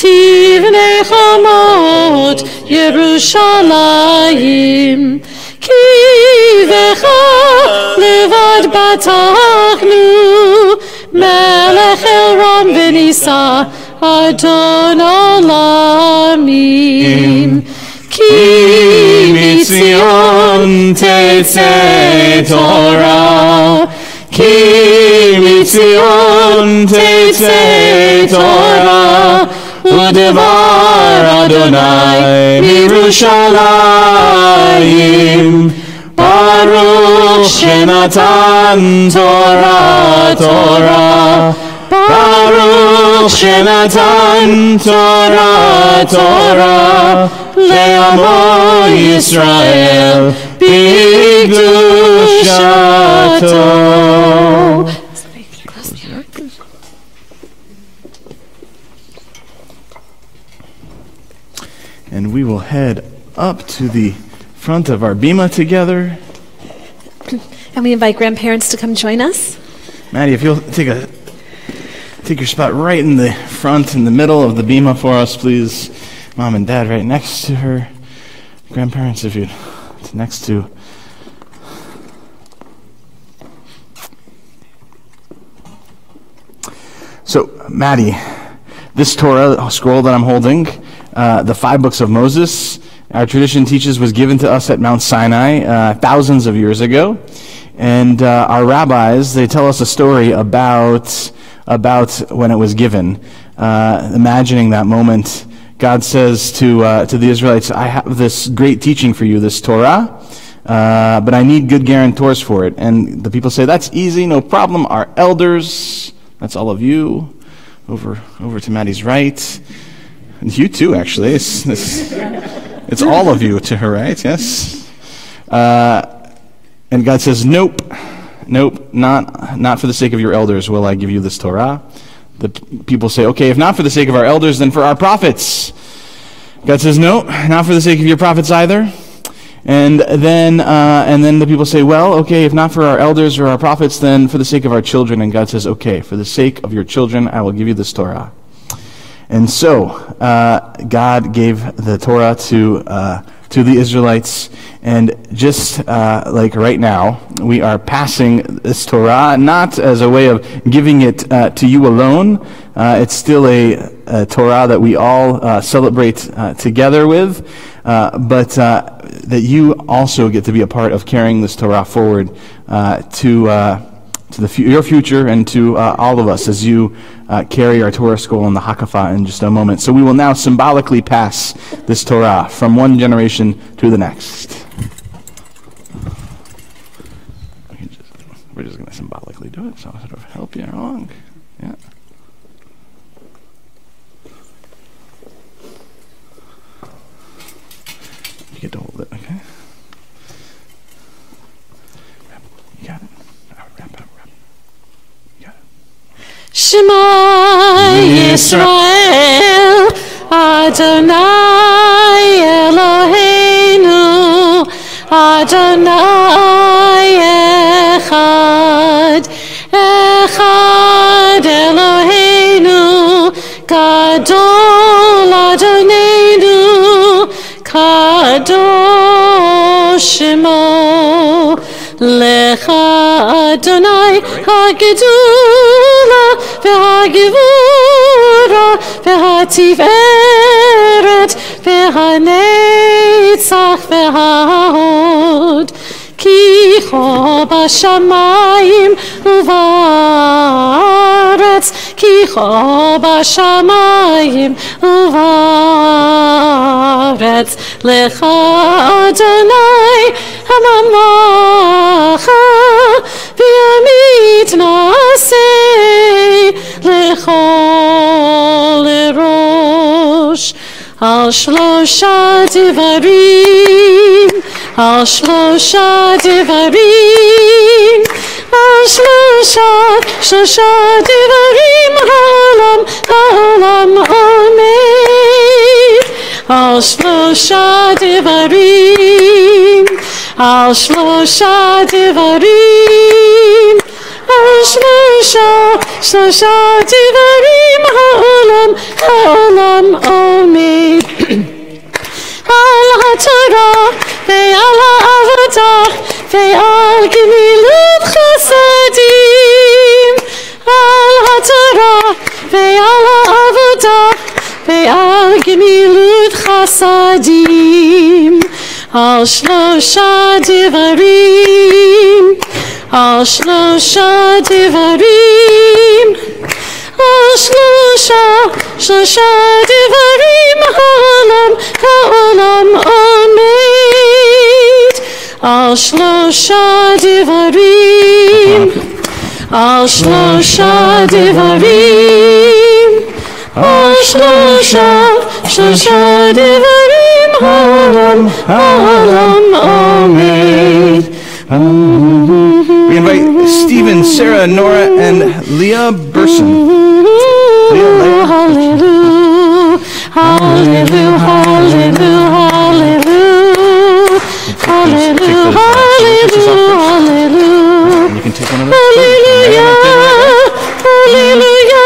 Tivnei chamot Yerushalayim Ki vecha levad batachnu Melech Elron v'nisa Adon olamim Ki mitzion tetzeh Torah Ki mitzion tetzeh Torah Udevar Adonai Yerushalayim Baruch Shenatan Torah Torah Baruch Shenatan Torah Torah Le'amo Yisrael B'Kedushato. And we will head up to the front of our bima together. And we invite grandparents to come join us. Maddie, if you'll take your spot right in the front, in the middle of the bima for us, please. Mom and Dad right next to her. Grandparents, if you'd next to. So, Maddie, this Torah scroll that I'm holding, the 5 books of Moses, our tradition teaches was given to us at Mount Sinai thousands of years ago. And our rabbis, they tell us a story about when it was given. Imagining that moment, God says to the Israelites, I have this great teaching for you, this Torah, but I need good guarantors for it. And the people say, that's easy, no problem. Our elders, that's all of you, over to Maddie's right. And you too, actually. It's all of you to her right, yes. And God says, nope, not for the sake of your elders will I give you this Torah. The people say, okay, if not for the sake of our elders, then for our prophets. God says, no, not for the sake of your prophets either. And then the people say, well, okay, if not for our elders or our prophets, then for the sake of our children. And God says, okay, for the sake of your children, I will give you this Torah. And so God gave the Torah to the Israelites, and just like right now, we are passing this Torah, not as a way of giving it to you alone. It's still a Torah that we all celebrate together with, but that you also get to be a part of carrying this Torah forward to your future and to all of us as you carry our Torah scroll in the Hakafah in just a moment. So we will now symbolically pass this Torah from one generation to the next. We're just going to symbolically do it, so I'll sort of help you along. Yeah. You get to hold it, okay? You got it. Wrap. You got it. Shema Yisrael, Adonai Eloheinu, Adonai Echad, Echad Eloheinu, Gadol Adonenu, Kadosh Shemo, Lecha Adonai HaGedula VeHaGevura VeHaTiferet VeHaNetzach VeHaHod Ki Cho B'Shamayim U'Va'aretz Ki Cho B'Shamayim U'Va'aretz Lecha Adonai Hamamacha V'yamit Naseh Lechol Erosh Al Shlosha Devarim Al Shlosha Devarim Al Shlosha Devarim Ha'olam Omed Al Shlosha Devarim Al Shlosha Devarim Al Shlosha Devarim Ha'olam Omed Al HaTorah Ve'al HaAvodah Ve'al Gemilut Chasadim Al HaTorah Ve'al HaAvodah Ve'al Gemilut Chasadim Al Shlosha Devarim Al Shlosha Devarim Al Shlosha Devarim Ha'olam Omed Al Shlosha Devarim Al Shlosha Devarim Al Shlosha Devarim Ha'olam Omed. We invite Stephen, Sarah, Nora, and Leah Burson. Hallelujah, hallelujah, hallelujah, hallelujah. You can take one of those. Hallelujah! Hallelujah!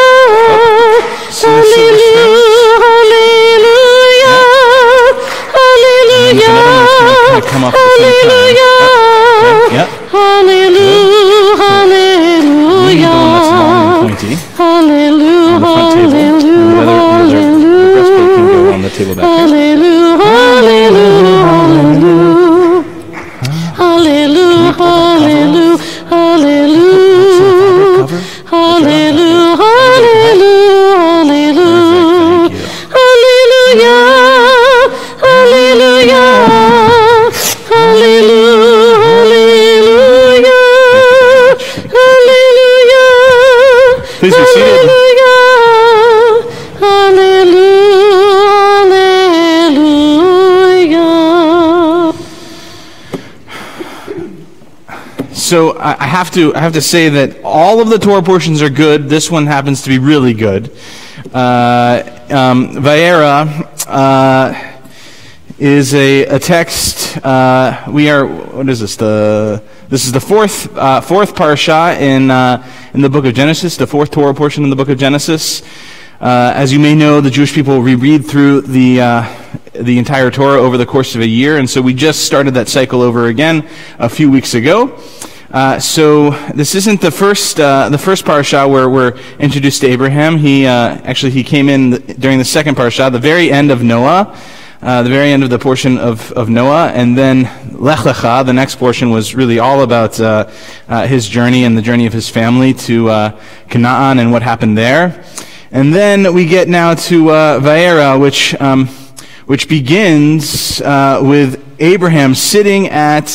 Hallelujah! Hallelujah! Come up at the same time. Yep. Hallelujah! Hallelujah! Pointy. Hallelujah! On the front table. And the breastplate can go on the table back here. Hallelujah! Hallelujah! Hallelujah! Hallelujah! Hallelujah! Hallelujah! Hallelujah! Hallelujah! Hallelujah! Hallelujah! Please be seated. So I have to say that all of the Torah portions are good. This one happens to be really good. Vayera is a text. What is this? This is the fourth parsha in the book of Genesis, the fourth Torah portion in the book of Genesis. As you may know, the Jewish people reread through the entire Torah over the course of a year, and so we just started that cycle over again a few weeks ago. So this isn't the first parsha where we're introduced to Abraham. He came in during the second parsha, the very end of Noah, the very end of the portion of Noah, and then Lech Lecha, the next portion, was really all about his journey and the journey of his family to Canaan and what happened there. And then we get now to Vayera, which begins with Abraham sitting at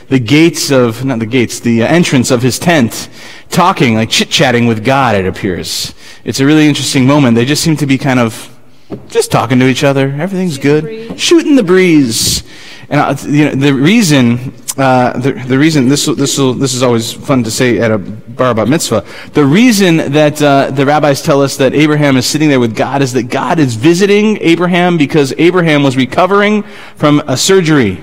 the gates of, not the gates, the entrance of his tent, talking, like chit-chatting with God, it appears. It's a really interesting moment. They just seem to be kind of just talking to each other. Everything's good. Shooting the breeze. And the reason this is always fun to say at a bar bat mitzvah. The reason that the rabbis tell us that Abraham is sitting there with God is that God is visiting Abraham because Abraham was recovering from a surgery,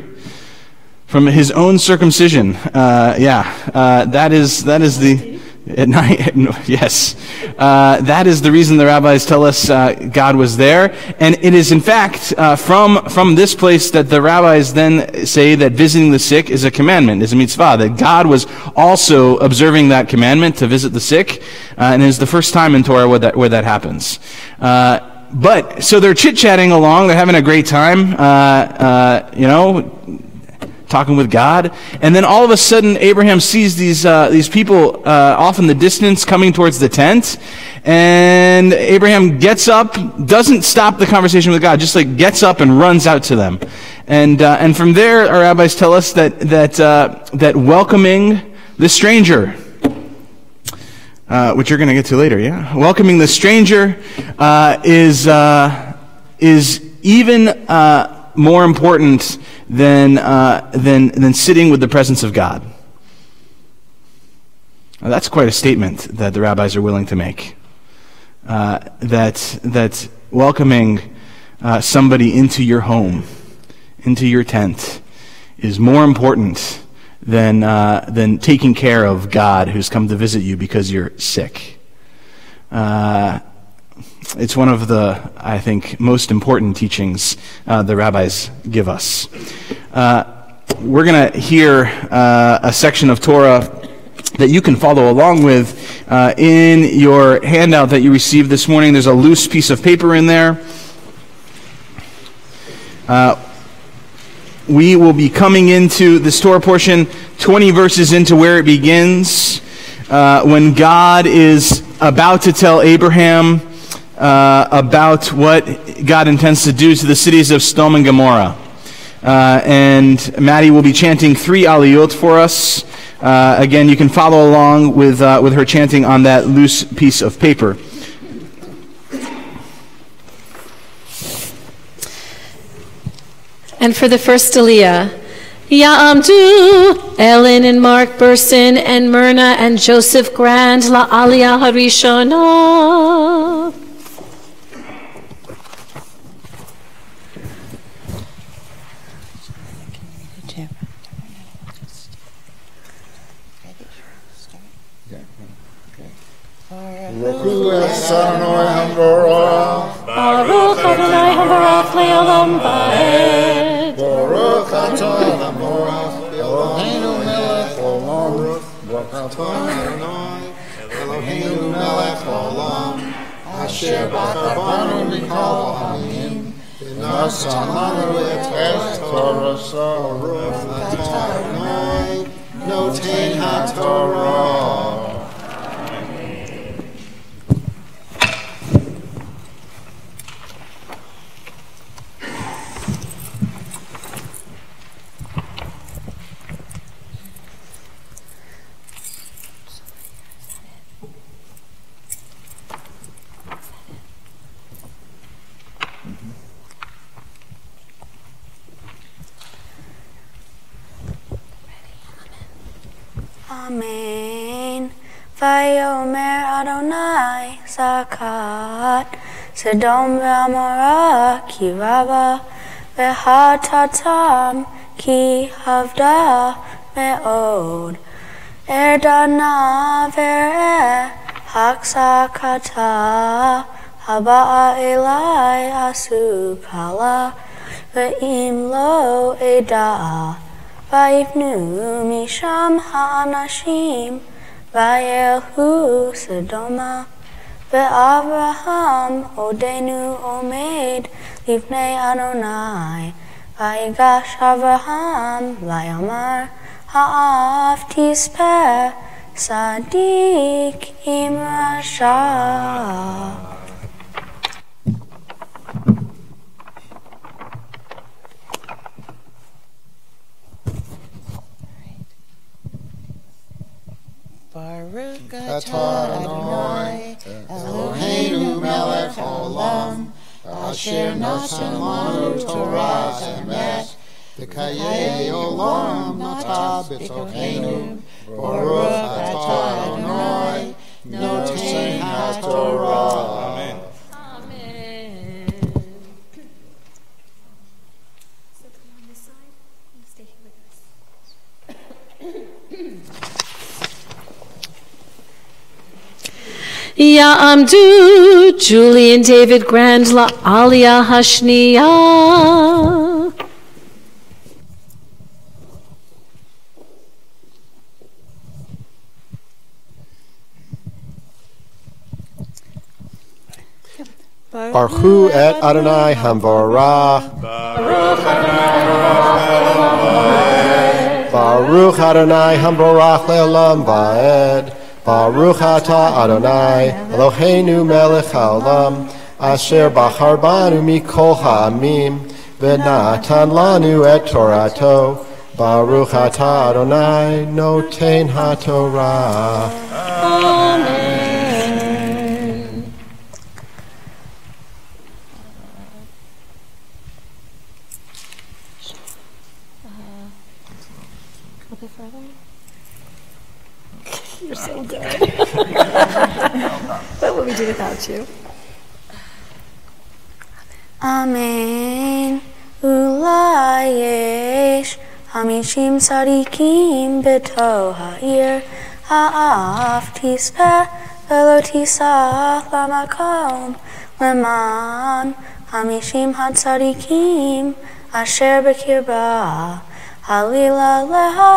from his own circumcision. That is the. At night, yes. That is the reason the rabbis tell us God was there. And it is in fact from this place that the rabbis then say that visiting the sick is a commandment, is a mitzvah, that God was also observing that commandment to visit the sick. And it is the first time in Torah where that happens. But, so they're chit-chatting along, they're having a great time, talking with God, and then all of a sudden Abraham sees these people off in the distance coming towards the tent, and Abraham gets up, doesn't stop the conversation with God, just like gets up and runs out to them, and from there our rabbis tell us that welcoming the stranger, which you're going to get to later, welcoming the stranger is even more important than sitting with the presence of God. Now, that's quite a statement that the rabbis are willing to make. That welcoming somebody into your home, into your tent, is more important than taking care of God who's come to visit you because you're sick. It's one of the, I think, most important teachings the rabbis give us. We're going to hear a section of Torah that you can follow along with in your handout that you received this morning. There's a loose piece of paper in there. We will be coming into this Torah portion 20 verses into where it begins, when God is about to tell Abraham about what God intends to do to the cities of Sodom and Gomorrah. And Maddie will be chanting 3 aliyot for us. Again, you can follow along with her chanting on that loose piece of paper. And for the first aliyah, Ya'amdu, Ellen and Mark Burson and Myrna and Joseph Grand, La Aliyah Harishonah. Roku Adonai Hamborah. Baruch Adonai Hamborach Le'olam Va'ed. Baruch Atah Hamborah. Eloheinu melech olam. Baruch Atah Adonai. Eloheinu melech olam. Asher b'chabanu mikol ha'amim. V'nasa lanu et Torah. Baruch Atah Adonai. Noten HaTorah. Amen. Vayomer Adonai Zakat Sedom ve'amora ki rava ve'hatatam ki havda me'od erdana ve'eh haksakata haba'a elai asukala ve'im lo eda'a Vayivnu misham ha'anashim vayelhu Sodoma ve'Avraham odenu omed livnei Adonai vayigash Avraham vayamar ha'af tisper sadik im rasha. Baruch Atah Adonai, Eloheinu melech olam, asher natan lanu Torah emet, v'kayei olam nata b'tocheinu, Baruch Atah Adonai, noten HaTorah. Amen. Amen. So come on this side and stay here with us. Ya'amdu, Julie and David Grand La Aliyah Hashniya. Baruch et Adonai Hamvorah. Baruch Adonai Hamvorach Le'olam Va'ed. Baruch Atah Adonai Eloheinu melech haolam asher bachar banu mikol ha'amim v'natan lanu et Torato. Baruch Atah Adonai noten HaTorah. Amen. A bit further. You're so good. What would we do without you? Amen. Ulayesh hamishim sadikim beto ha'ir ha'af tispeh velo tisach lamakom leman hamishim hatzadikim asher bekirba halila leha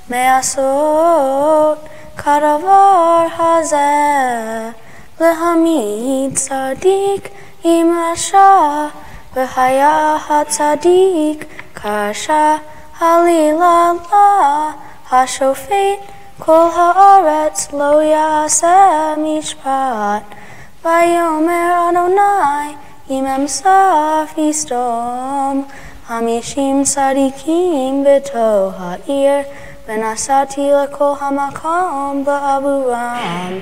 me'asot karavar hazeh lehamid sadik im rasha v'haya hatzadik kasha halila la hashofet kol haaretz lo yaseh mishpat vayomer Adonai imem saf yisdom hamishim tzadikim beto ha'ir v'nasati lekol hamakom ba'aburam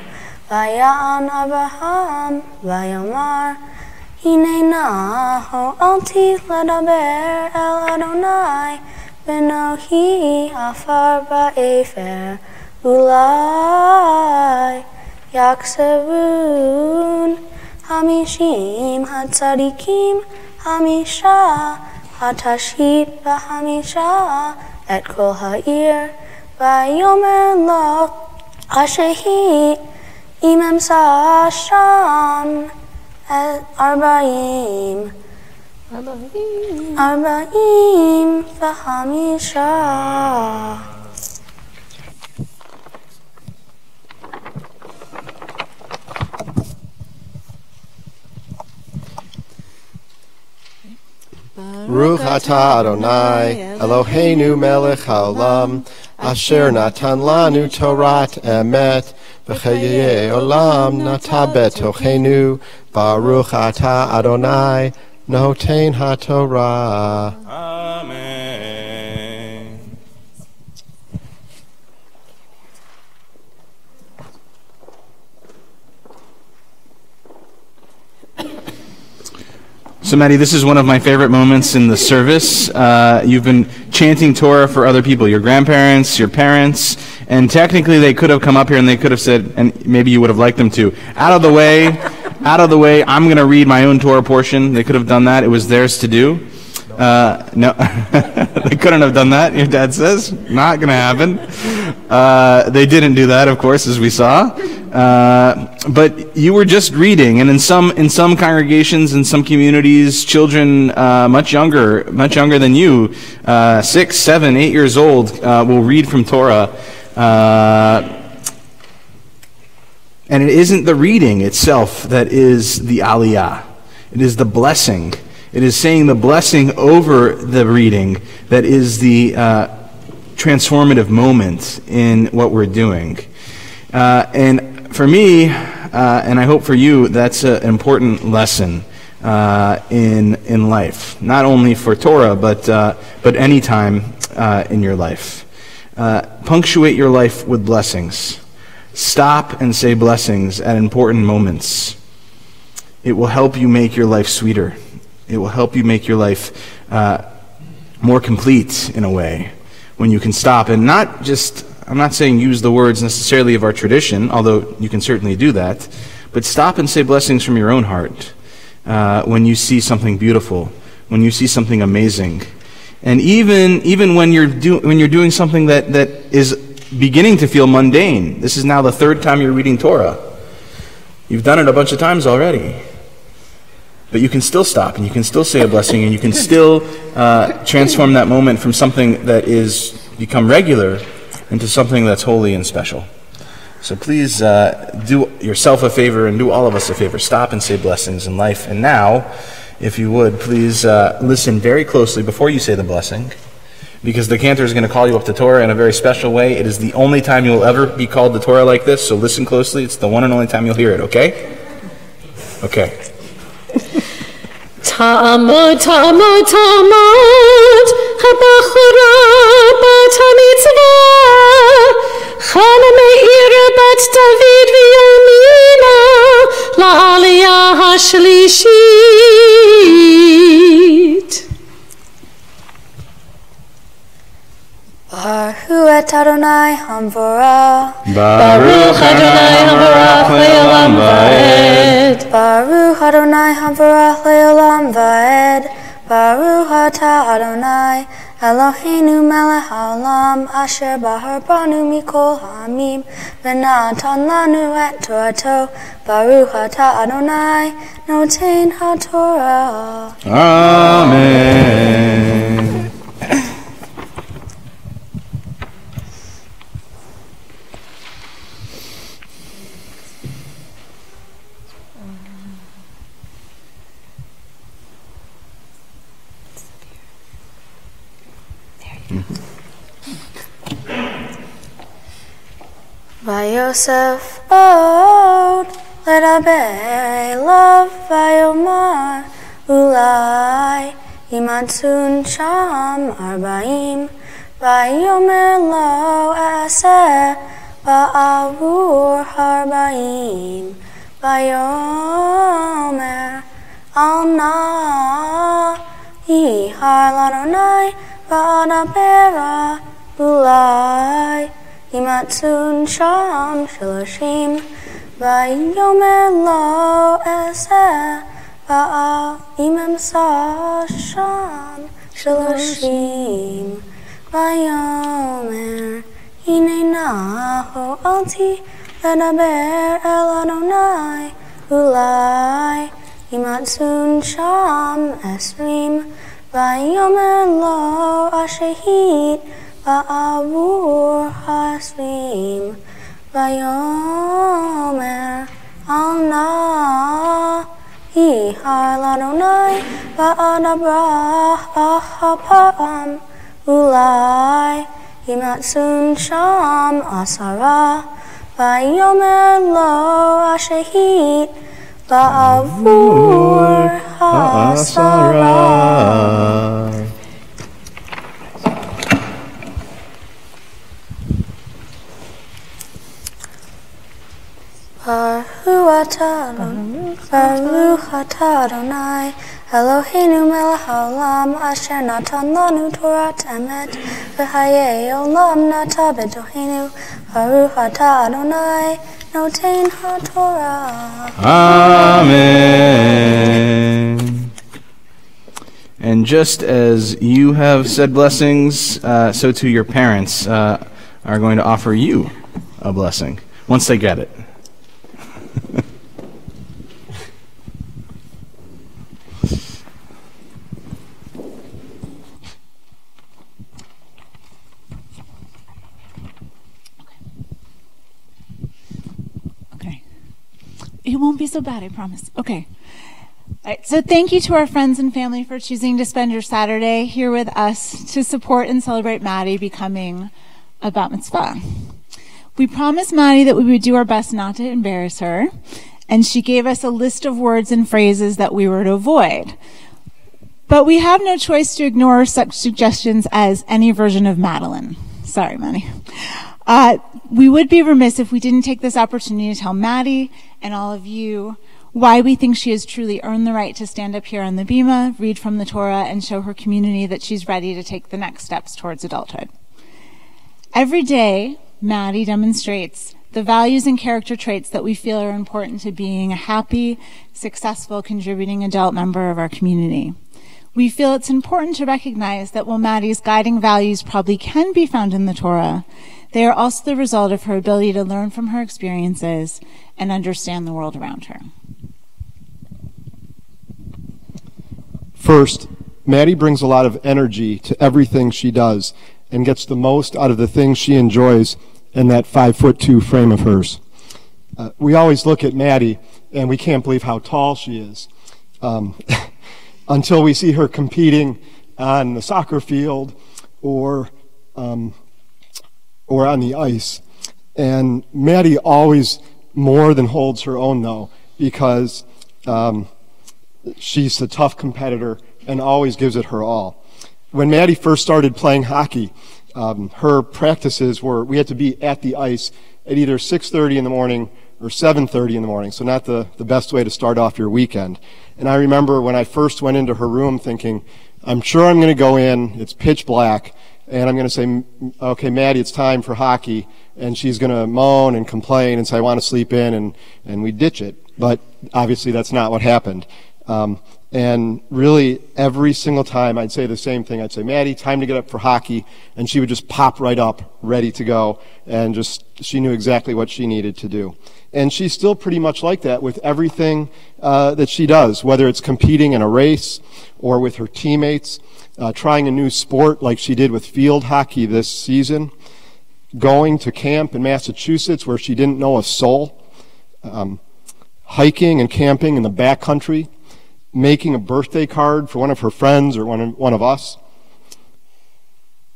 vaya'an Abraham vayomar Hinena ho'alti ledaber el Adonai v'nohi afar ba'efer ulai yaksevun hamishim hatzadikim hamisha hatashit v'hamisha et kol ha'ir vayomer lo Ashehi imam sasham arba'im v'hamisha. Baruch atah Adonai, Eloheinu melech haolam, asher natan lanu Torat emet, v'chayei olam nata betochenu, Baruch atah Adonai, noten haTorah. Amen. So, Maddie, this is one of my favorite moments in the service. You've been chanting Torah for other people, your grandparents, your parents, and technically they could have come up here and they could have said, and maybe you would have liked them to, out of the way, I'm going to read my own Torah portion. They could have done that. It was theirs to do. No, they couldn't have done that, your dad says. Not going to happen. They didn't do that, of course, as we saw. But you were just reading, and in some congregations, in some communities, children much younger than you, 6, 7, 8 years old, will read from Torah. And it isn't the reading itself that is the aliyah. It is the blessing. It is saying the blessing over the reading that is the transformative moment in what we're doing. And for me, and I hope for you, that's an important lesson in life. Not only for Torah, but any time in your life. Punctuate your life with blessings. Stop and say blessings at important moments. It will help you make your life sweeter. It will help you make your life more complete in a way when you can stop and not just, I'm not saying use the words necessarily of our tradition, although you can certainly do that, but stop and say blessings from your own heart when you see something beautiful, when you see something amazing. And even when you're doing something that is beginning to feel mundane. This is now the third time you're reading Torah. You've done it a bunch of times already. But you can still stop, and you can still say a blessing, and you can still transform that moment from something that is become regular into something that's holy and special. So please do yourself a favor and do all of us a favor. Stop and say blessings in life. And now, if you would, please listen very closly before you say the blessing, because the cantor is going to call you up to Torah in a very special way. It is the only time you'll ever be called to Torah like this, so listen closely. It's the one and only time you'll hear it, okay? Okay. Tamod, Tamod, Tamod, Habachura bat hamitzvah, Chana Me'ira bat David v'Yamina, la'aliyah ha'shlishit. Baruch Adonai Hamvorah. Baruch Adonai Hamvorach le'olam va'ed. Baruch Adonai Hamvorach le'olam va'ed. Baruch atah Adonai Eloheinu melech haolam asher bahar banu mikol ha'amim v'natan lanu et Torato. Baruch atah Adonai noten haTorah. Amen. Vayosef od ledaber love vayomar ulai imatsun sham arba'im vayomer lo aseh ba'avur harba'im vayomer al na ihar ladonai va'adabera ulai Imatsun sham shaloshim vayomer lo eseh va'imem sa sham shaloshim vayomer Hinena ho alti ledaber el Adonai ulai imatsun sham esrim vayomer lo ashehit va'avur hasrim vayomer alna ihar ladonai va'adabra ahapam ulai imatsun sham asara vayomer lo ashehit va'avur hasara. Baruch atah Adonai Eloheinu melech haolam asher natan lanu Torat emet v'hayei olam nata b'tohenu Baruch atah Adonai noten haTorah. Amen. And just as you have said blessings, so too your parents are going to offer you a blessing once they get it. It won't be so bad, I promise. Okay. All right, so thank you to our friends and family for choosing to spend your Saturday here with us to support and celebrate Maddie becoming a bat mitzvah. We promised Maddie that we would do our best not to embarrass her, and she gave us a list of words and phrases that we were to avoid. But we have no choice to ignore such suggestions as any version of Madeline. Sorry, Maddie. We would be remiss if we didn't take this opportunity to tell Maddie and all of you why we think she has truly earned the right to stand up here on the Bima, read from the Torah, and show her community that she's ready to take the next steps towards adulthood. Every day, Maddie demonstrates the values and character traits that we feel are important to being a happy, successful, contributing adult member of our community. We feel it's important to recognize that while Maddie's guiding values probably can be found in the Torah, they are also the result of her ability to learn from her experiences and understand the world around her. First, Maddie brings a lot of energy to everything she does and gets the most out of the things she enjoys in that 5'2" frame of hers. We always look at Maddie and we can't believe how tall she is until we see her competing on the soccer field or on the ice. And Maddie always more than holds her own, though, because she's a tough competitor and always gives it her all. When Maddie first started playing hockey, her practices were, we had to be at the ice at either 6:30 in the morning or 7:30 in the morning, so not the best way to start off your weekend. And I remember when I first went into her room thinking, I'm sure I'm going to go in, it's pitch black, and I'm going to say, okay, Maddie, it's time for hockey. And she's going to moan and complain and say, I want to sleep in, and we ditch it. But obviously that's not what happened. And really every single time I'd say the same thing. I'd say, Maddie, time to get up for hockey. And she would just pop right up, ready to go. And she knew exactly what she needed to do. And she's still pretty much like that with everything that she does, whether it's competing in a race or with her teammates, trying a new sport like she did with field hockey this season, going to camp in Massachusetts where she didn't know a soul, hiking and camping in the backcountry, making a birthday card for one of her friends or one of us,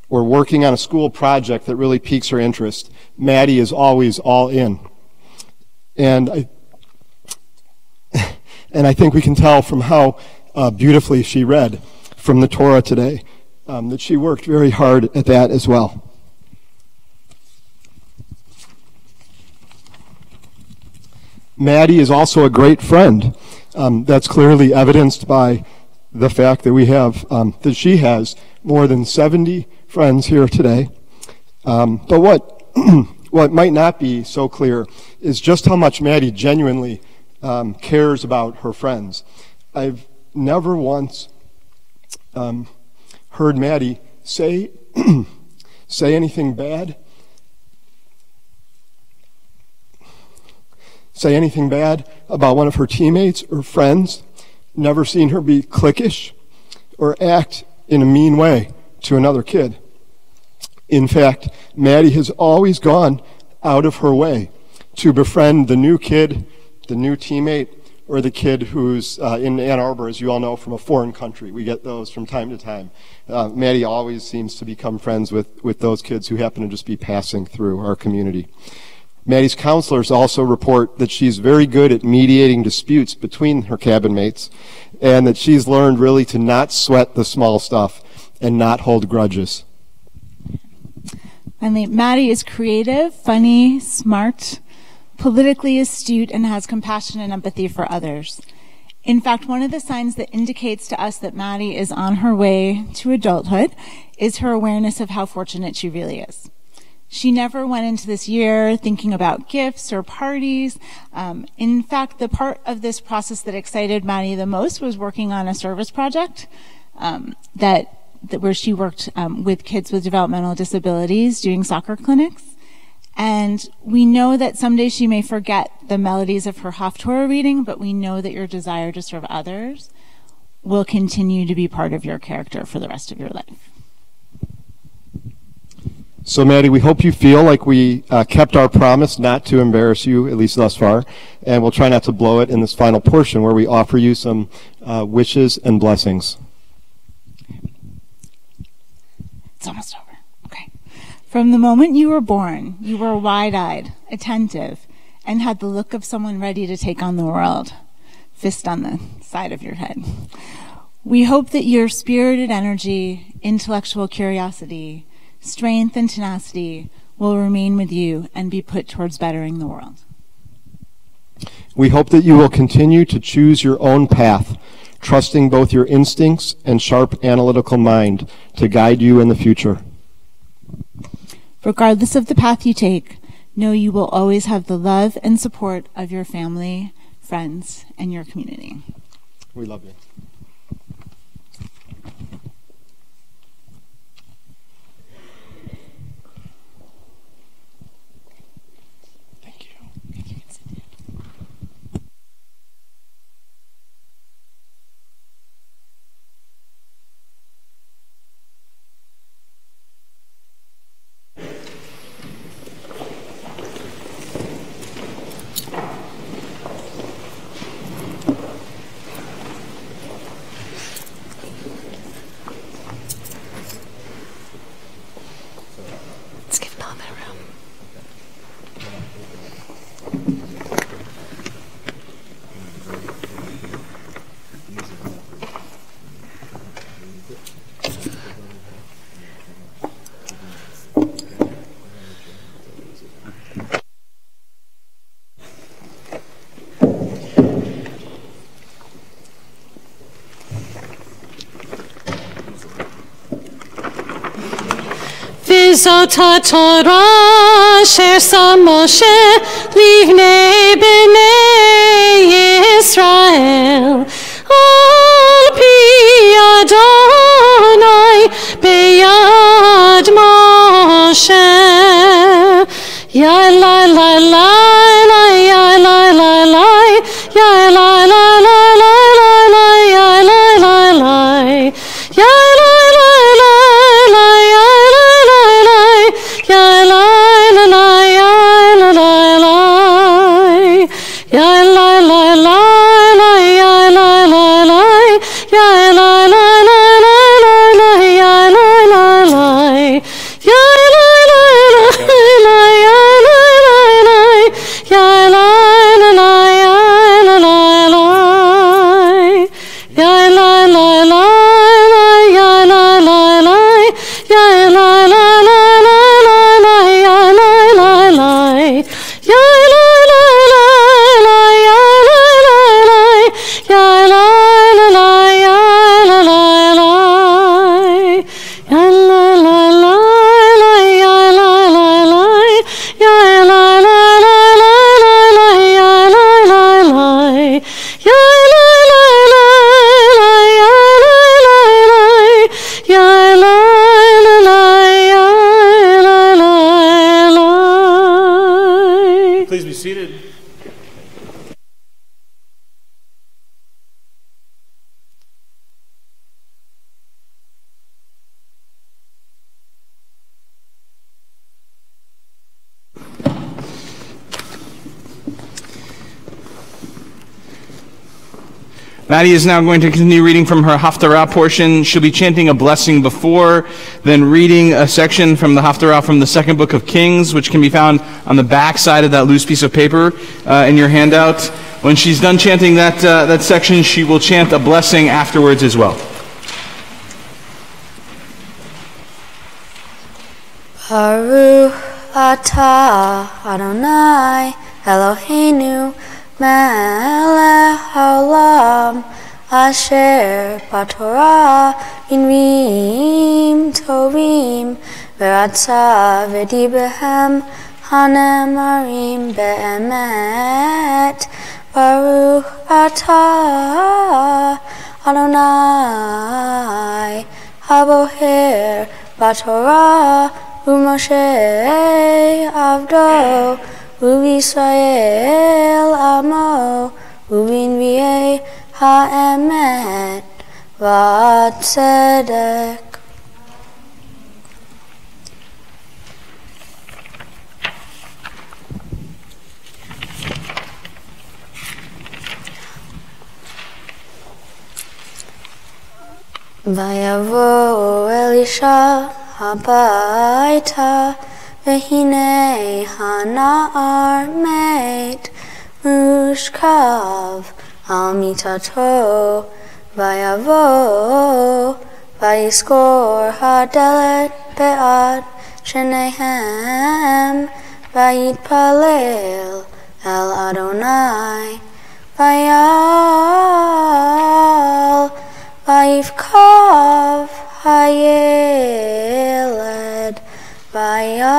or working on a school project that really piques her interest. Maddie is always all in. And I think we can tell from how beautifully she read from the Torah today that she worked very hard at that as well. Maddie is also a great friend. That's clearly evidenced by the fact that we have, that she has more than 70 friends here today. But what might not be so clear is just how much Maddie genuinely cares about her friends. I've never once heard Maddie say anything bad say anything bad about one of her teammates or friends, never seen her be cliquish or act in a mean way to another kid. In fact, Maddie has always gone out of her way to befriend the new kid, the new teammate, or the kid who's in Ann Arbor, as you all know, from a foreign country. We get those from time to time. Maddie always seems to become friends with those kids who happen to just be passing through our community. Maddie's counselors also report that she's very good at mediating disputes between her cabin mates, and that she's learned really to not sweat the small stuff and not hold grudges. Finally, Maddie is creative, funny, smart, politically astute, and has compassion and empathy for others. In fact, one of the signs that indicates to us that Maddie is on her way to adulthood is her awareness of how fortunate she really is. She never went into this year thinking about gifts or parties. In fact, the part of this process that excited Maddie the most was working on a service project where she worked with kids with developmental disabilities doing soccer clinics. And we know that someday she may forget the melodies of her Haftorah reading, but we know that your desire to serve others will continue to be part of your character for the rest of your life. So, Maddie, we hope you feel like we kept our promise not to embarrass you, at least thus far, and we'll try not to blow it in this final portion where we offer you some wishes and blessings. It's almost over. Okay. From the moment you were born, you were wide-eyed, attentive, and had the look of someone ready to take on the world. Fist on the side of your head. We hope that your spirited energy, intellectual curiosity, strength, and tenacity will remain with you and be put towards bettering the world. We hope that you will continue to choose your own path, trusting both your instincts and sharp analytical mind to guide you in the future. Regardless of the path you take, know you will always have the love and support of your family, friends, and your community. We love you. Let's give Mom a room. V'zot Torah asher sam Moshe livnei bnei Yisrael al pi Adonai beyad Moshe. Ya la la la la ya la la la ya la la la la la la ya la la la ya la la la la ya ya la la la ya la la la ya la la la la ya la la la ya la la la la la ya la la la ya la la la la ya la la la ya la la la ya la la la ya la la la ya la la Please be seated. Maddie is now going to continue reading from her Haftarah portion. She'll be chanting a blessing before, then reading a section from the Haftarah from the second book of Kings, which can be found on the back side of that loose piece of paper in your handout. When she's done chanting that section, she will chant a blessing afterwards as well. Baruch atah Adonai Eloheinu melech haolam asher b'torah inrim tovim v'ratza v'dibehem hanemarim be'emet. Baruch atah Adonai haboher b'torah u'Moshe avdo u'Yisrael amo u'b'nvi'ei ha'emet v'tzedek. Vayavo Elisha habayta v'hinei hana'ar meit mushkav al mitato. Vayavo vayiskor hadelet be'ad shenehem vayitpalel el Adonai. Vayal vayivkav hayeled vayasem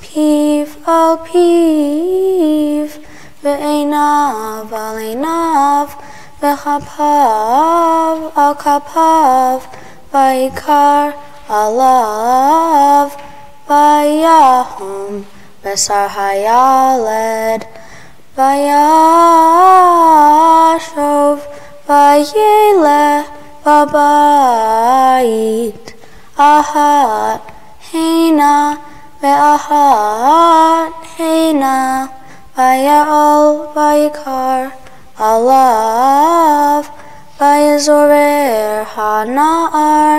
piv al piv ve'einav al einav ve'chapav al kapav vayikar alav vayahom besar hayaled vayashov vayeleh babayit ahat heina ve'ahat heina vayal vayikar alav vayazorer hana'ar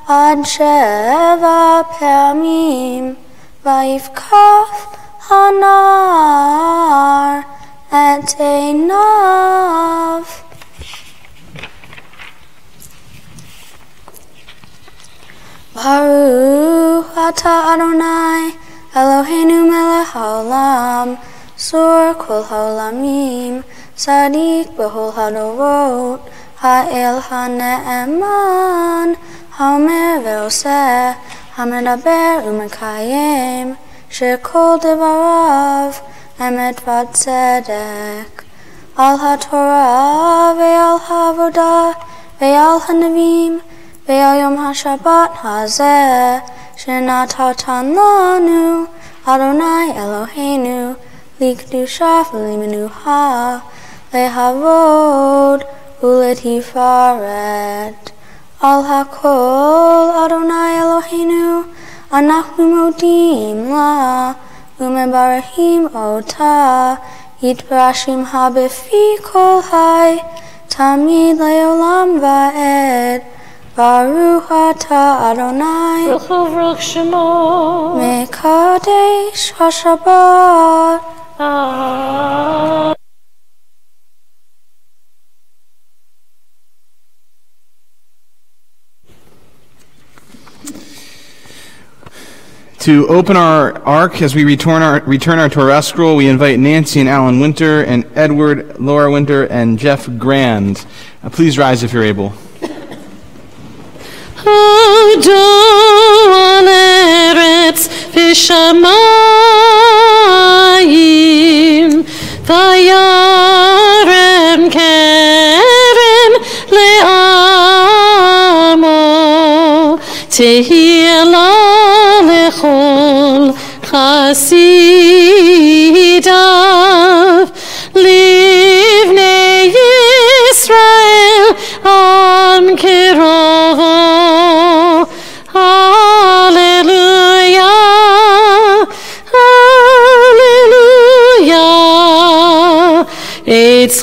ad sheva pa'amim vayivkaf hanar et einav. Baruch atah Adonai Eloheinu melech haolam sor kol haolamim sadik b'chol hadorot ha'el ha'ne'eman haomer ve'oseh hamedaber u'mekayem shekol devarav emet v'tzedek al haTorah ve'al ha'avodah ve'al ha'nevim ve'al yom ha'shabbat hazeh shenatatan lanu Adonai Eloheinu likdusha v'limenuha lehavod u'letifaret al hakol Adonai Eloheinu anachnu modim la u'mebarachim ota yitbarashim ha befi kol hai tamid le'olam va'ed. Baruch atah Adonai Baruch Shemo Mekadesh HaShabbat. To open our ark as we return our Torah scroll, we invite Nancy and Alan Winter and Edward, Laura Winter, and Jeff Grand. Please rise if you're able. Hodo eretz v'shamayim vayarem kerem le'amo tehila lechol chasidav livnei Yisrael am kirovo. Hallelujah, hallelujah. It's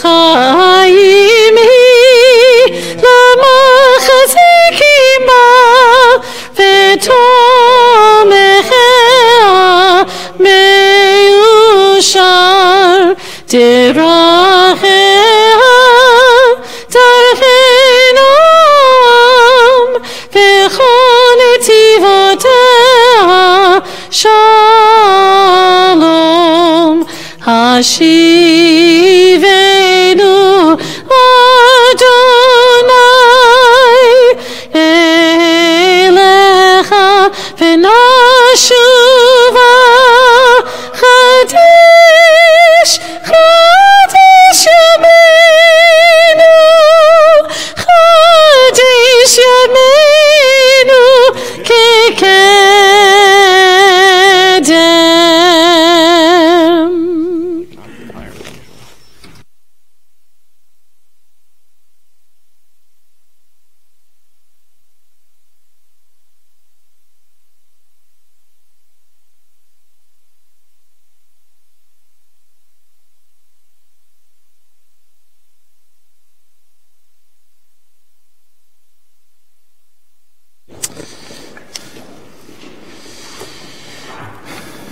Yashivenu Adonai Elecha V'nashuva Chadish Chadish Yameinu Chadish Yameinu Kekedem.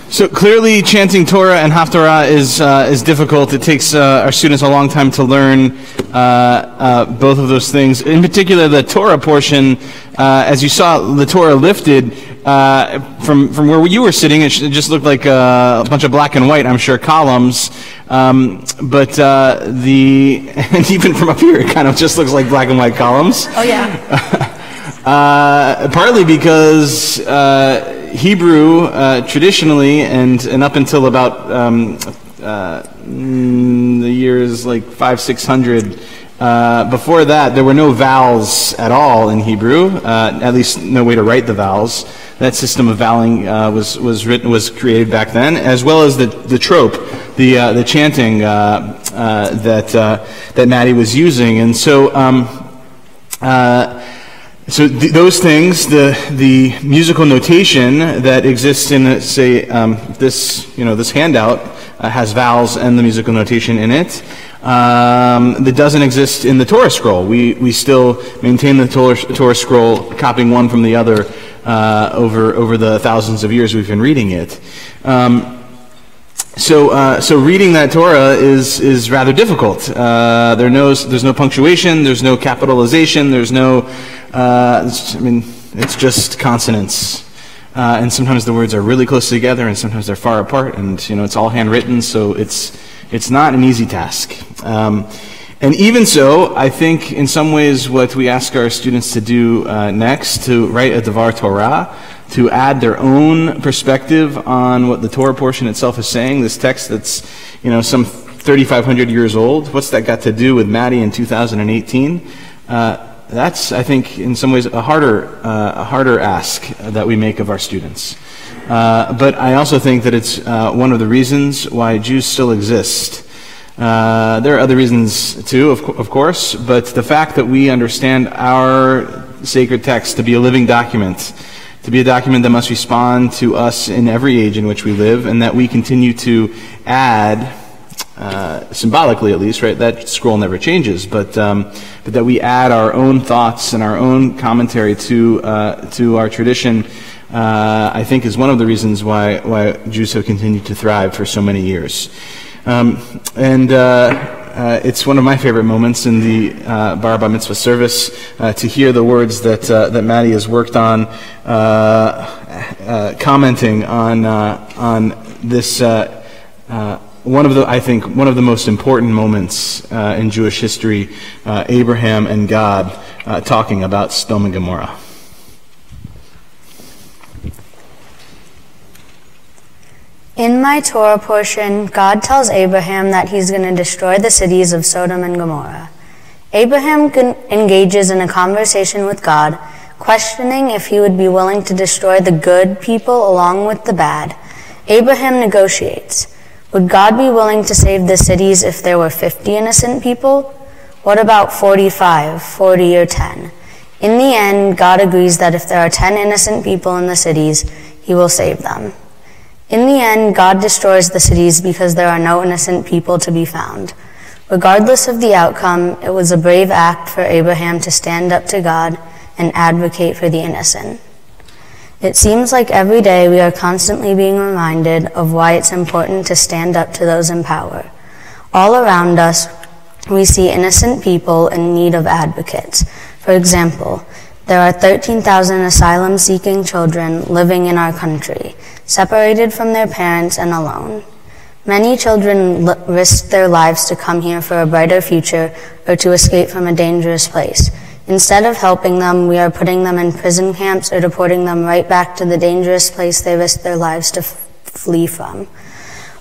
So clearly, chanting Torah and Haftarah is difficult. It takes our students a long time to learn both of those things. In particular, the Torah portion, as you saw, the Torah lifted from where you were sitting. It just looked like a bunch of black and white, I'm sure, columns. But and even from up here, it kind of just looks like black and white columns. Oh yeah. Partly because Hebrew traditionally and up until about the years like 500-600, before that there were no vowels at all in Hebrew, at least no way to write the vowels. That system of vowing was created back then, as well as the trope, the chanting that Maddie was using. And so those things, the musical notation that exists in, say, this handout has vowels and the musical notation in it. That doesn't exist in the Torah scroll. We still maintain the Torah scroll, copying one from the other over the thousands of years we've been reading it. So reading that Torah is rather difficult. There's no punctuation, there's no capitalization, there's no. It's just consonants, and sometimes the words are really close together, and sometimes they're far apart, and it's all handwritten, so it's not an easy task. And even so, I think in some ways what we ask our students to do next, to write a Devar Torah, to add their own perspective on what the Torah portion itself is saying, this text that's some 3,500 years old. What's that got to do with Maddie in 2018? That's, I think, in some ways a harder ask that we make of our students. But I also think that it's one of the reasons why Jews still exist. There are other reasons too, of course, but the fact that we understand our sacred text to be a living document, to be a document that must respond to us in every age in which we live, and that we continue to add, symbolically at least, right? That scroll never changes, but that we add our own thoughts and our own commentary to our tradition, I think is one of the reasons why Jews have continued to thrive for so many years. It's one of my favorite moments in the Bar Mitzvah service to hear the words that Maddie has worked on, commenting on this. One of the most important moments in Jewish history, Abraham and God talking about Sodom and Gomorrah. In my Torah portion, God tells Abraham that he's going to destroy the cities of Sodom and Gomorrah. Abraham engages in a conversation with God, questioning if he would be willing to destroy the good people along with the bad. Abraham negotiates. Would God be willing to save the cities if there were 50 innocent people? What about 45, 40, or 10? In the end, God agrees that if there are 10 innocent people in the cities, he will save them. In the end, God destroys the cities because there are no innocent people to be found. Regardless of the outcome, it was a brave act for Abraham to stand up to God and advocate for the innocent. It seems like every day we are constantly being reminded of why it's important to stand up to those in power. All around us, we see innocent people in need of advocates. For example, there are 13,000 asylum-seeking children living in our country, separated from their parents and alone. Many children risk their lives to come here for a brighter future or to escape from a dangerous place. Instead of helping them, we are putting them in prison camps or deporting them right back to the dangerous place they risked their lives to flee from.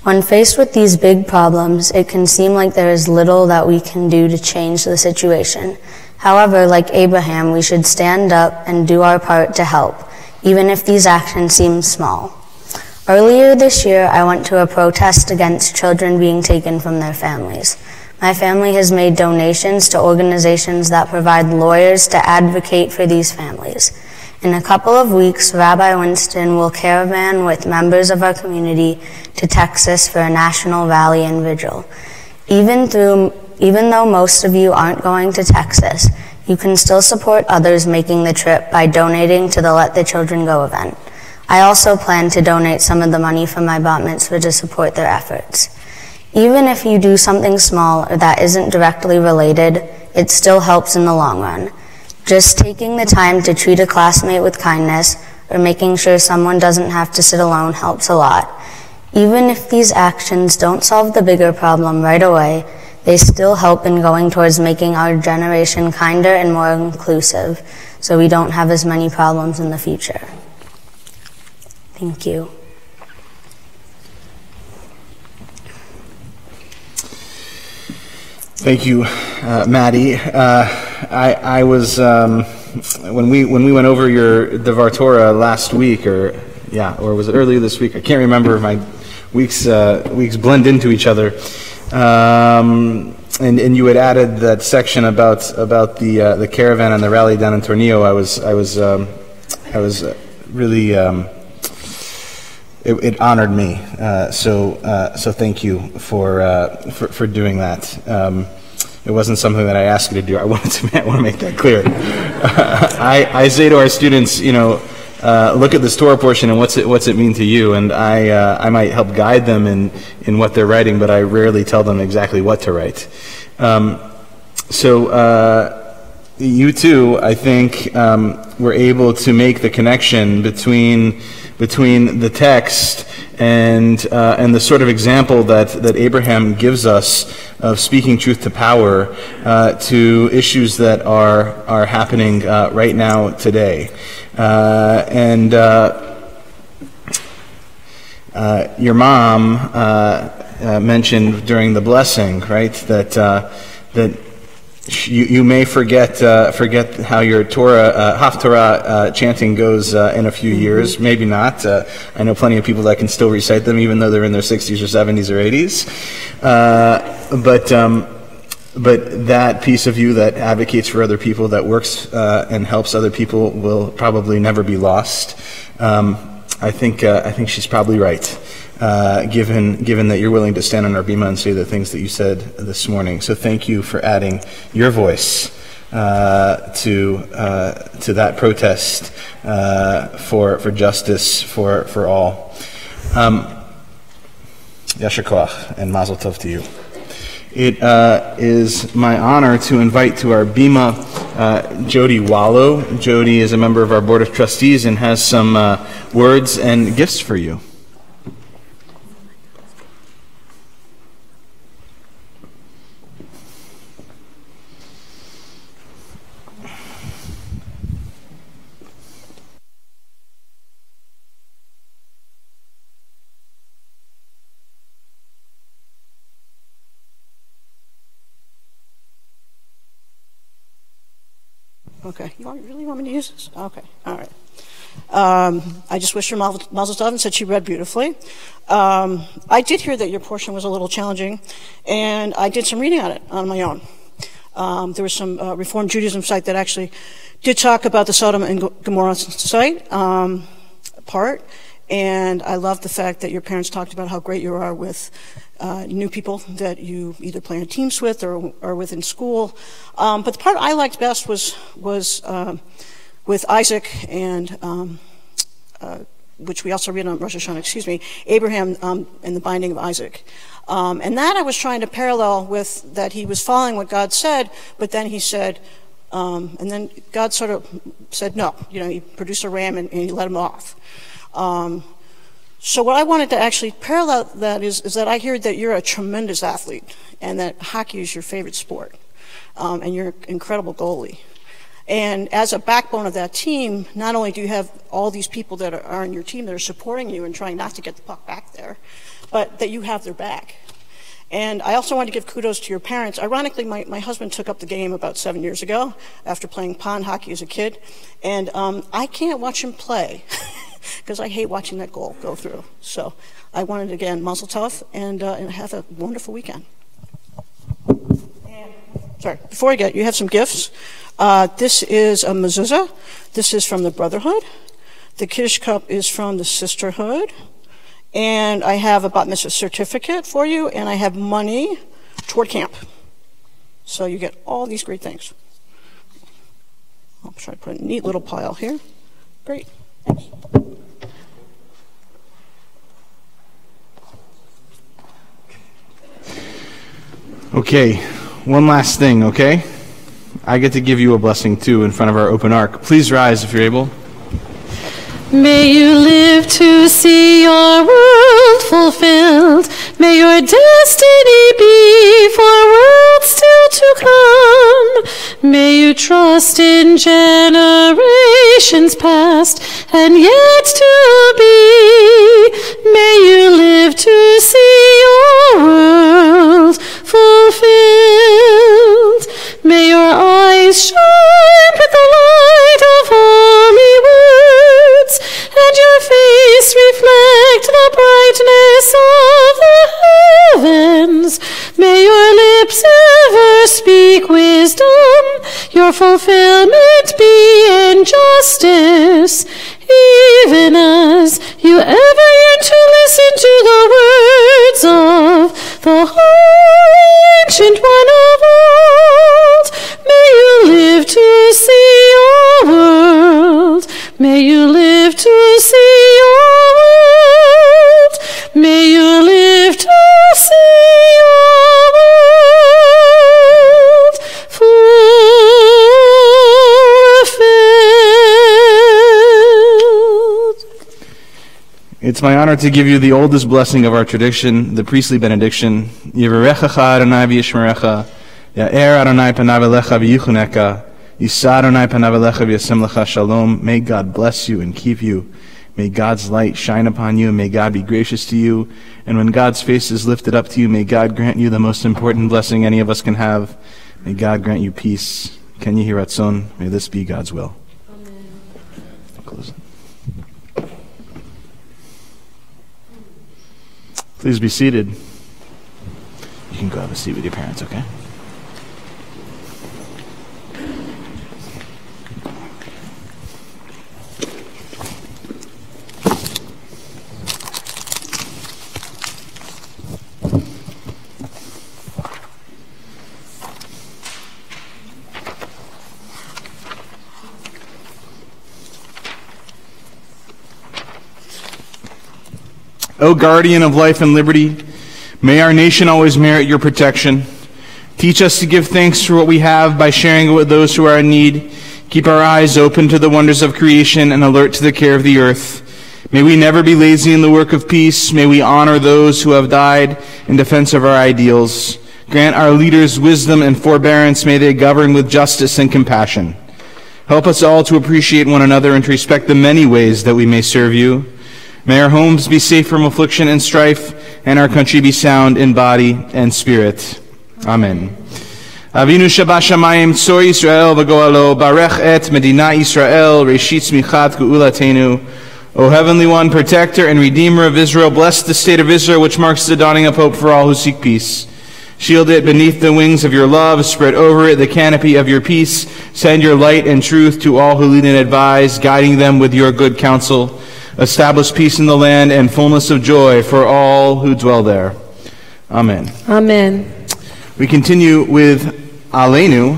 When faced with these big problems, it can seem like there is little that we can do to change the situation. However, like Abraham, we should stand up and do our part to help, even if these actions seem small. Earlier this year, I went to a protest against children being taken from their families. My family has made donations to organizations that provide lawyers to advocate for these families. In a couple of weeks, Rabbi Winston will caravan with members of our community to Texas for a national rally and vigil. Even though most of you aren't going to Texas, you can still support others making the trip by donating to the Let the Children Go event. I also plan to donate some of the money from my bat mitzvah to support their efforts. Even if you do something small or that isn't directly related, it still helps in the long run. Just taking the time to treat a classmate with kindness or making sure someone doesn't have to sit alone helps a lot. Even if these actions don't solve the bigger problem right away, they still help in going towards making our generation kinder and more inclusive, so we don't have as many problems in the future. Thank you. Thank you, Maddie. I was when we went over your Devar Torah last week, or was it earlier this week? I can't remember. My weeks blend into each other. And you had added that section about the caravan and the rally down in Tornillo. I was really. It honored me, so thank you for doing that. It wasn't something that I asked you to do. I want to make that clear. I say to our students, look at this Torah portion and what's it mean to you, and I might help guide them in what they're writing, but I rarely tell them exactly what to write. You too, I think, were able to make the connection between the text and the sort of example that Abraham gives us of speaking truth to power to issues that are happening right now today. Your mom mentioned during the blessing, right, that you may forget how your Torah Haftarah chanting goes in a few years. Maybe not. I know plenty of people that can still recite them, even though they're in their 60s or 70s or 80s. But that piece of you that advocates for other people, that works and helps other people, will probably never be lost. I think she's probably right. Given that you're willing to stand on our bima and say the things that you said this morning. So thank you for adding your voice to that protest for justice for all. Yasher koach and mazel tov to you. It is my honor to invite to our bima Jody Wallow. Jody is a member of our Board of Trustees and has some words and gifts for you. Okay, you really want me to use this? Okay, all right. I just wished her mazel tov and said she read beautifully. I did hear that your portion was a little challenging, and I did some reading on it on my own. There was some Reform Judaism site that actually did talk about the Sodom and Gomorrah site part, and I love the fact that your parents talked about how great you are with new people that you either play on teams with or with in school. But the part I liked best was with Isaac and which we also read on Rosh Hashanah, Abraham and the binding of Isaac. And that I was trying to parallel with that he was following what God said, but then he said, and then God sort of said no. He produced a ram and he let him off. So what I wanted to actually parallel that is that I hear that you're a tremendous athlete and that hockey is your favorite sport, and you're an incredible goalie. And as a backbone of that team, not only do you have all these people that are on your team that are supporting you and trying not to get the puck back there, but that you have their back. And I also want to give kudos to your parents. Ironically, my husband took up the game about 7 years ago after playing pond hockey as a kid. And I can't watch him play because I hate watching that goal go through. So I wanted, again, mazel tov, and have a wonderful weekend. Sorry, before I get, you have some gifts. This is a mezuzah. This is from the Brotherhood. The Kiddush cup is from the Sisterhood. And I have a bat mitzvah certificate for you, and I have money toward camp. So you get all these great things. I'll try to put a neat little pile here. Great. Thanks. Okay, one last thing, okay? I get to give you a blessing too in front of our open ark. Please rise if you're able. May you live to see your world fulfilled. May your destiny be for worlds still to come. May you trust in generations past and yet to be. May you live to see your world fulfilled. May your eyes shine with the light of holy words, and your face reflect the brightness of the heavens. May your lips ever speak wisdom, your fulfillment be in justice, even as you ever yearn to listen to the words of the ancient one of old. May you live to see your world. May you live to see your world. May you live to see your world fulfilled. It's my honor to give you the oldest blessing of our tradition, the priestly benediction. Yivarechacha Adonai v'yishmerecha, Ya'er Adonai panav elecha v'yichuneka, Yisa Adonai panav elecha v'yasem lecha shalom. May God bless you and keep you. May God's light shine upon you. May God be gracious to you. And when God's face is lifted up to you, may God grant you the most important blessing any of us can have. May God grant you peace. Ken Yehi Ratzon. May this be God's will. Amen. I'll close it. Please be seated. You can go have a seat with your parents, okay? O guardian of life and liberty, may our nation always merit your protection. Teach us to give thanks for what we have by sharing it with those who are in need. Keep our eyes open to the wonders of creation and alert to the care of the earth. May we never be lazy in the work of peace. May we honor those who have died in defense of our ideals. Grant our leaders wisdom and forbearance. May they govern with justice and compassion. Help us all to appreciate one another and to respect the many ways that we may serve you. May our homes be safe from affliction and strife, and our country be sound in body and spirit. Amen. Avinu Shabashamayim Tzor Yisrael v'Goalo Barech et Medina Yisrael Reshit Tzmichat Ge'ulatenu. O Heavenly One, Protector and Redeemer of Israel, bless the state of Israel, which marks the dawning of hope for all who seek peace. Shield it beneath the wings of your love. Spread over it the canopy of your peace. Send your light and truth to all who lead and advise, guiding them with your good counsel. Establish peace in the land and fullness of joy for all who dwell there. Amen. Amen. We continue with Aleinu,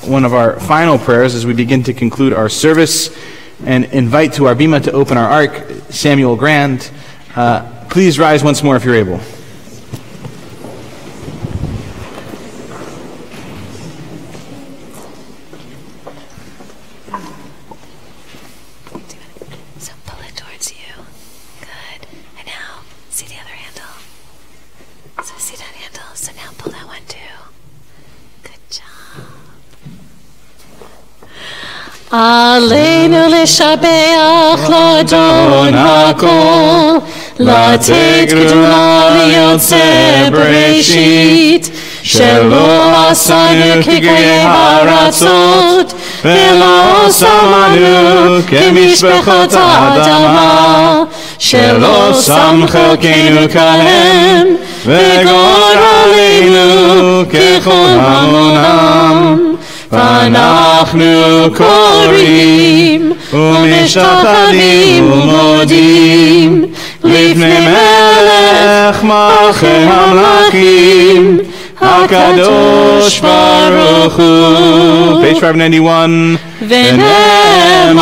one of our final prayers as we begin to conclude our service, and invite to our bima to open our ark, Samuel Grand. Please rise once more if you're able. So pull it towards you. Good. So see that handle? So now pull that one too. Good job. עלינו לשבח לאדון הכל, לתת קדומה ליוצר בראשית, שלא עשינו כגויי הארצות, ולא שמנו כמשפחות האדמה, שלא שם חלקנו כהם, וגורלנו ככל המונם. ואנחנו קוראים ומשתחווים ומודים לפני מלך מלכי המלכים הקדוש ברוך הוא. Page 591. ונאמר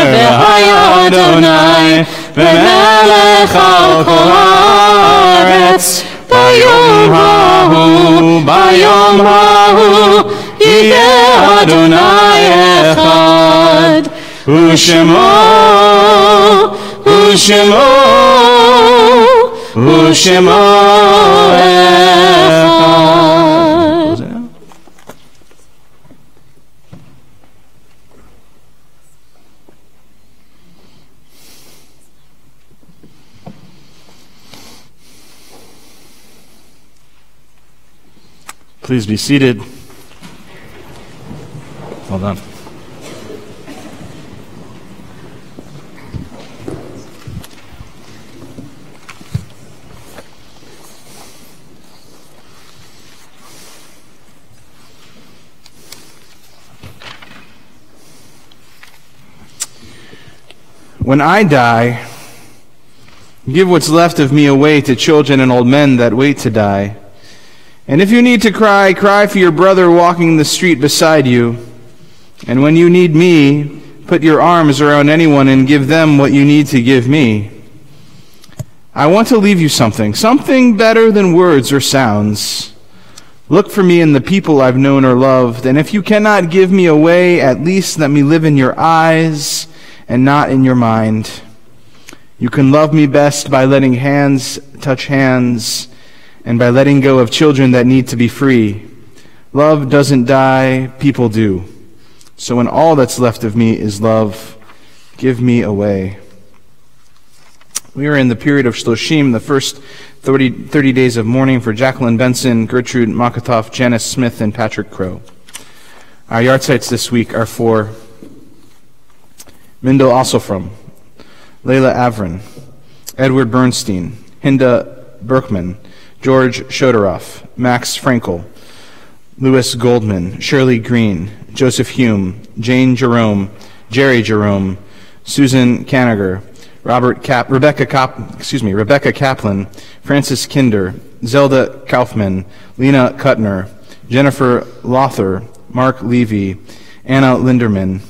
והיה אדוני ומלך על כל הארץ ביום ההוא יהיה אדוני אחד, ושמו אחד. Please be seated. Hold on. When I die, give what's left of me away to children and old men that wait to die. And if you need to cry, cry for your brother walking the street beside you. And when you need me, put your arms around anyone and give them what you need to give me. I want to leave you something better than words or sounds. Look for me in the people I've known or loved, and if you cannot give me away, at least let me live in your eyes and not in your mind. You can love me best by letting hands touch hands and by letting go of children that need to be free. Love doesn't die, people do. So when all that's left of me is love, give me away. We are in the period of Shloshim, the first 30 days of mourning for Jacqueline Benson, Gertrude Makatoff, Janice Smith, and Patrick Crow. Our yahrzeits this week are for Mindel Osselfrom, Layla Avrin, Edward Bernstein, Hinda Berkman, George Shodoroff, Max Frankel, Louis Goldman, Shirley Green, Joseph Hume, Jane Jerome, Jerry Jerome, Susan Kaniger, Rebecca Kaplan, Francis Kinder, Zelda Kaufman, Lena Kuttner, Jennifer Lothar, Mark Levy, Anna Linderman,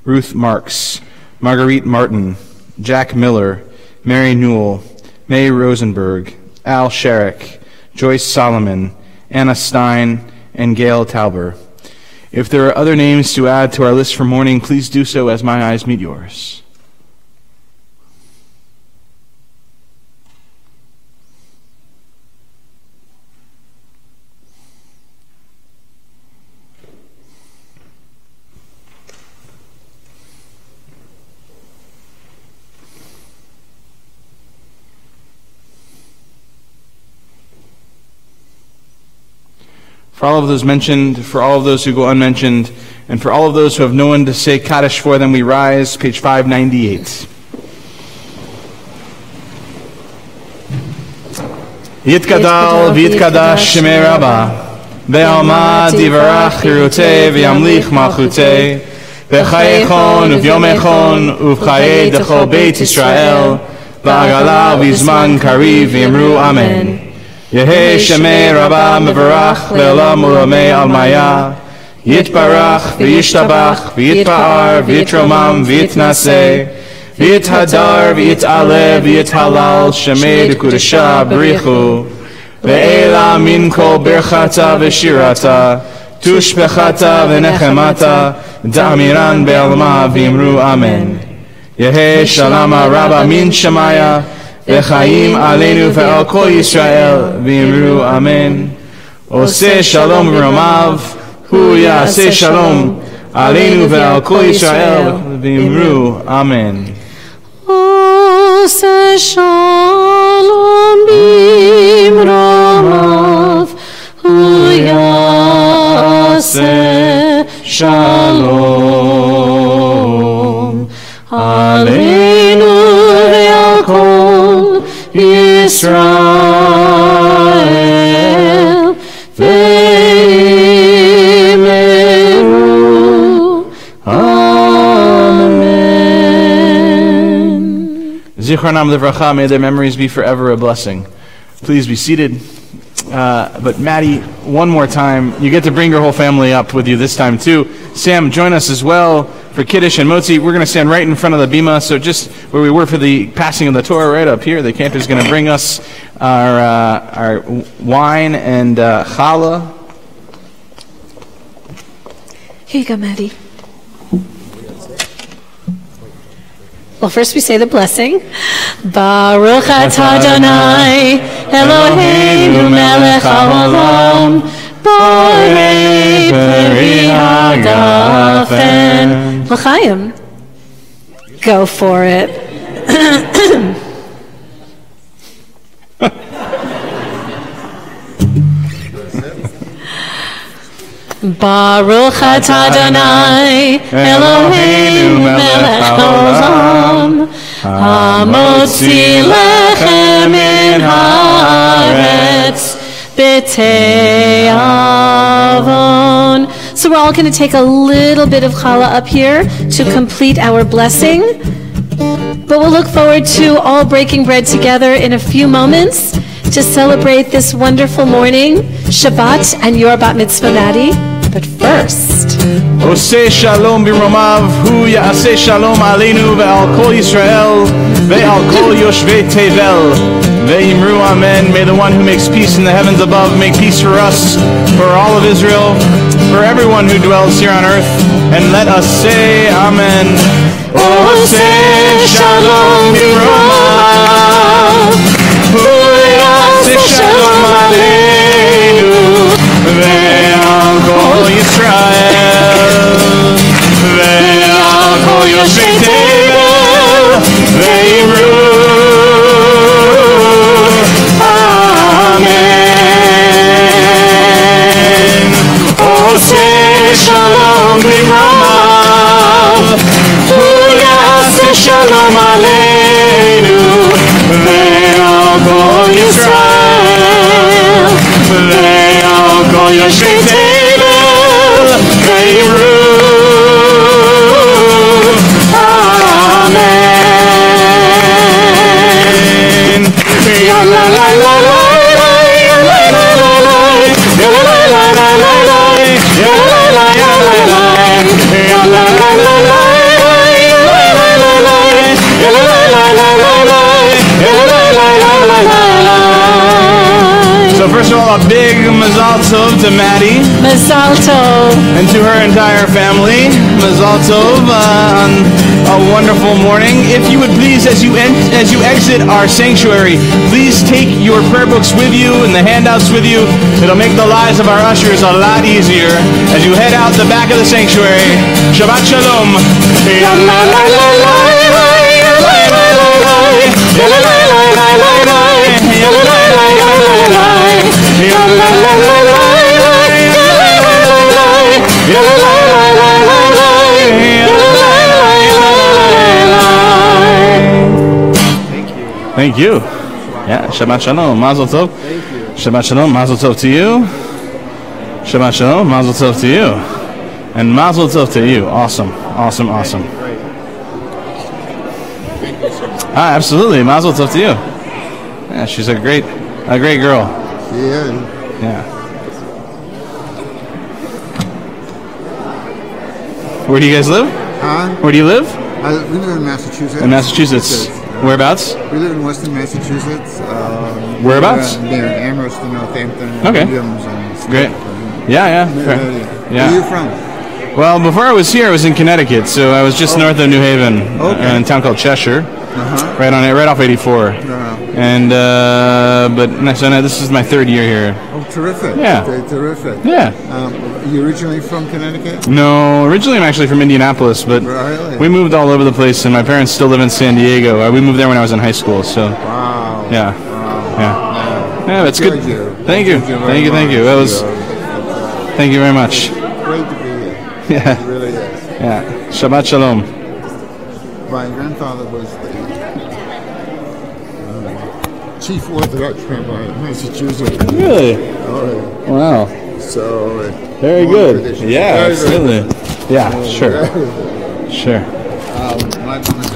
Ruth Marks, Marguerite Martin, Jack Miller, Mary Newell, May Rosenberg, Al Sherrick, Joyce Solomon, Anna Stein, and Gail Tauber. If there are other names to add to our list for mourning, please do so as my eyes meet yours. For all of those mentioned, for all of those who go unmentioned, and for all of those who have no one to say Kaddish for them, we rise, page 598. Yitkadal v'yitkadash shemei Rabbah, ve'alma divarach hirutei v'yamlich malchutei, v'chayechon uv'yomechon uv'chayei dechol beit Yisrael, v'agala v'zman kariv v'yamru amen. Yehei Shemei Rabbah Mevarach Le'olam Uramei Almaya Yitbarach V'yishtabach V'yitpa'ar V'yitromam V'yitnaseh V'yithadar V'yit'aleh V'yithalal Shemei D'Kudesha B'richu Ve'ela Min Kol Birchata V'shirata Tushbechata V'nechemata Da'amiran Be'alma V'yimru Amen. Yehei Shalama Rabbah Min Shemaya V'chaim aleinu ve'al kol Yisrael, v'imru amen. Oseh shalom v'romav, hu ya'aseh shalom, aleinu ve'al kol Yisrael, v'imru amen. Oseh shalom b'imromav, hu ya'aseh shalom, aleinu ve'al kol Yisrael, ve'imru amen. Zichronam livracha, may their memories be forever a blessing. Please be seated. But Maddie, one more time, you get to bring your whole family up with you this time too. Sam, join us as well for Kiddush and Motzi. We're going to stand right in front of the bima, so just where we were for the passing of the Torah, right up here. The camp is going to bring us our wine and challah. Here you go, Maddie. Well, first we say the blessing. Baruch atah Adonai, Eloheinu melech haolam, borei peri hagafen. L'chaim. Go for it. Baruch atah Adonai, Eloheinu melech haolam, hamotzi lechem min haaretz b'tei avon. So we're all going to take a little bit of challah up here to complete our blessing. But we'll look forward to all breaking bread together in a few moments to celebrate this wonderful morning, Shabbat and your bat mitzvah, Maddie. But first, Oseh shalom b'romav, hu ya'aseh shalom aleinu ve'al kol Yisrael, ve'al kol yoshvei tevel, ve'imru amen. May the one who makes peace in the heavens above make peace for us, for all of Israel, for everyone who dwells here on earth, and let us say amen. Oseh shalom b'romav, hu ya'aseh shalom aleinu, ve'al kol Yisrael, ve'al kol yoshvei tevel, ve'imru amen. Oseh shalom b'romav, hu ya'aseh shalom aleinu, ve'al kol Yisrael, ve'al kol yoshvei tevel, ve'imru amen. Ya la la la la, ya la la la la, ya la la la la la, ya la la la la, ya la la la la, ya la la la la, ya la la la la, ya la la la la. So first of all, a big mazal tov to Maddie. Mazal tov. And to her entire family, Mazal Tov, on a wonderful morning. If you would please, as you exit our sanctuary, please take your prayer books with you and the handouts with you. It'll make the lives of our ushers a lot easier as you head out the back of the sanctuary. Shabbat Shalom. Thank you. Yeah, Shabbat Shalom, Mazel Tov. Shabbat Shalom, Mazel Tov to you. Shabbat Shalom, Mazel Tov to you. And Mazel Tov to you. Awesome, awesome, awesome. Absolutely, Mazel Tov to you. Yeah, she's a great girl. Yeah. Where do you guys live? Where do you live? We live in Massachusetts. In Massachusetts. Whereabouts? We live in Western Massachusetts. Whereabouts? Near Amherst, Northampton, Okay. Williams, and Great. Yeah. Where are you from? Well, before I was here, I was in Connecticut, so I was just north of New Haven, Okay. in a town called Cheshire. right off 84. And so now this is my third year here. Oh, terrific. Yeah. Okay, terrific. Yeah. You originally from Connecticut? No, originally I'm actually from Indianapolis, but Really? we moved all over the place, and my parents still live in San Diego. We moved there when I was in high school, so. Wow. Yeah. Wow. Yeah. Yeah, that's good. Thank you. Thank you. Thank you. That was. Thank you very much. Great to be here. Yeah. It really is. Yeah. Shabbat shalom. My grandfather was the chief Orthodox rabbi of Massachusetts. Really? Oh, yeah. Wow. So, Very long good. tradition. Yeah, Very, very absolutely. good. Yeah, sure. Very good. Sure. My mom is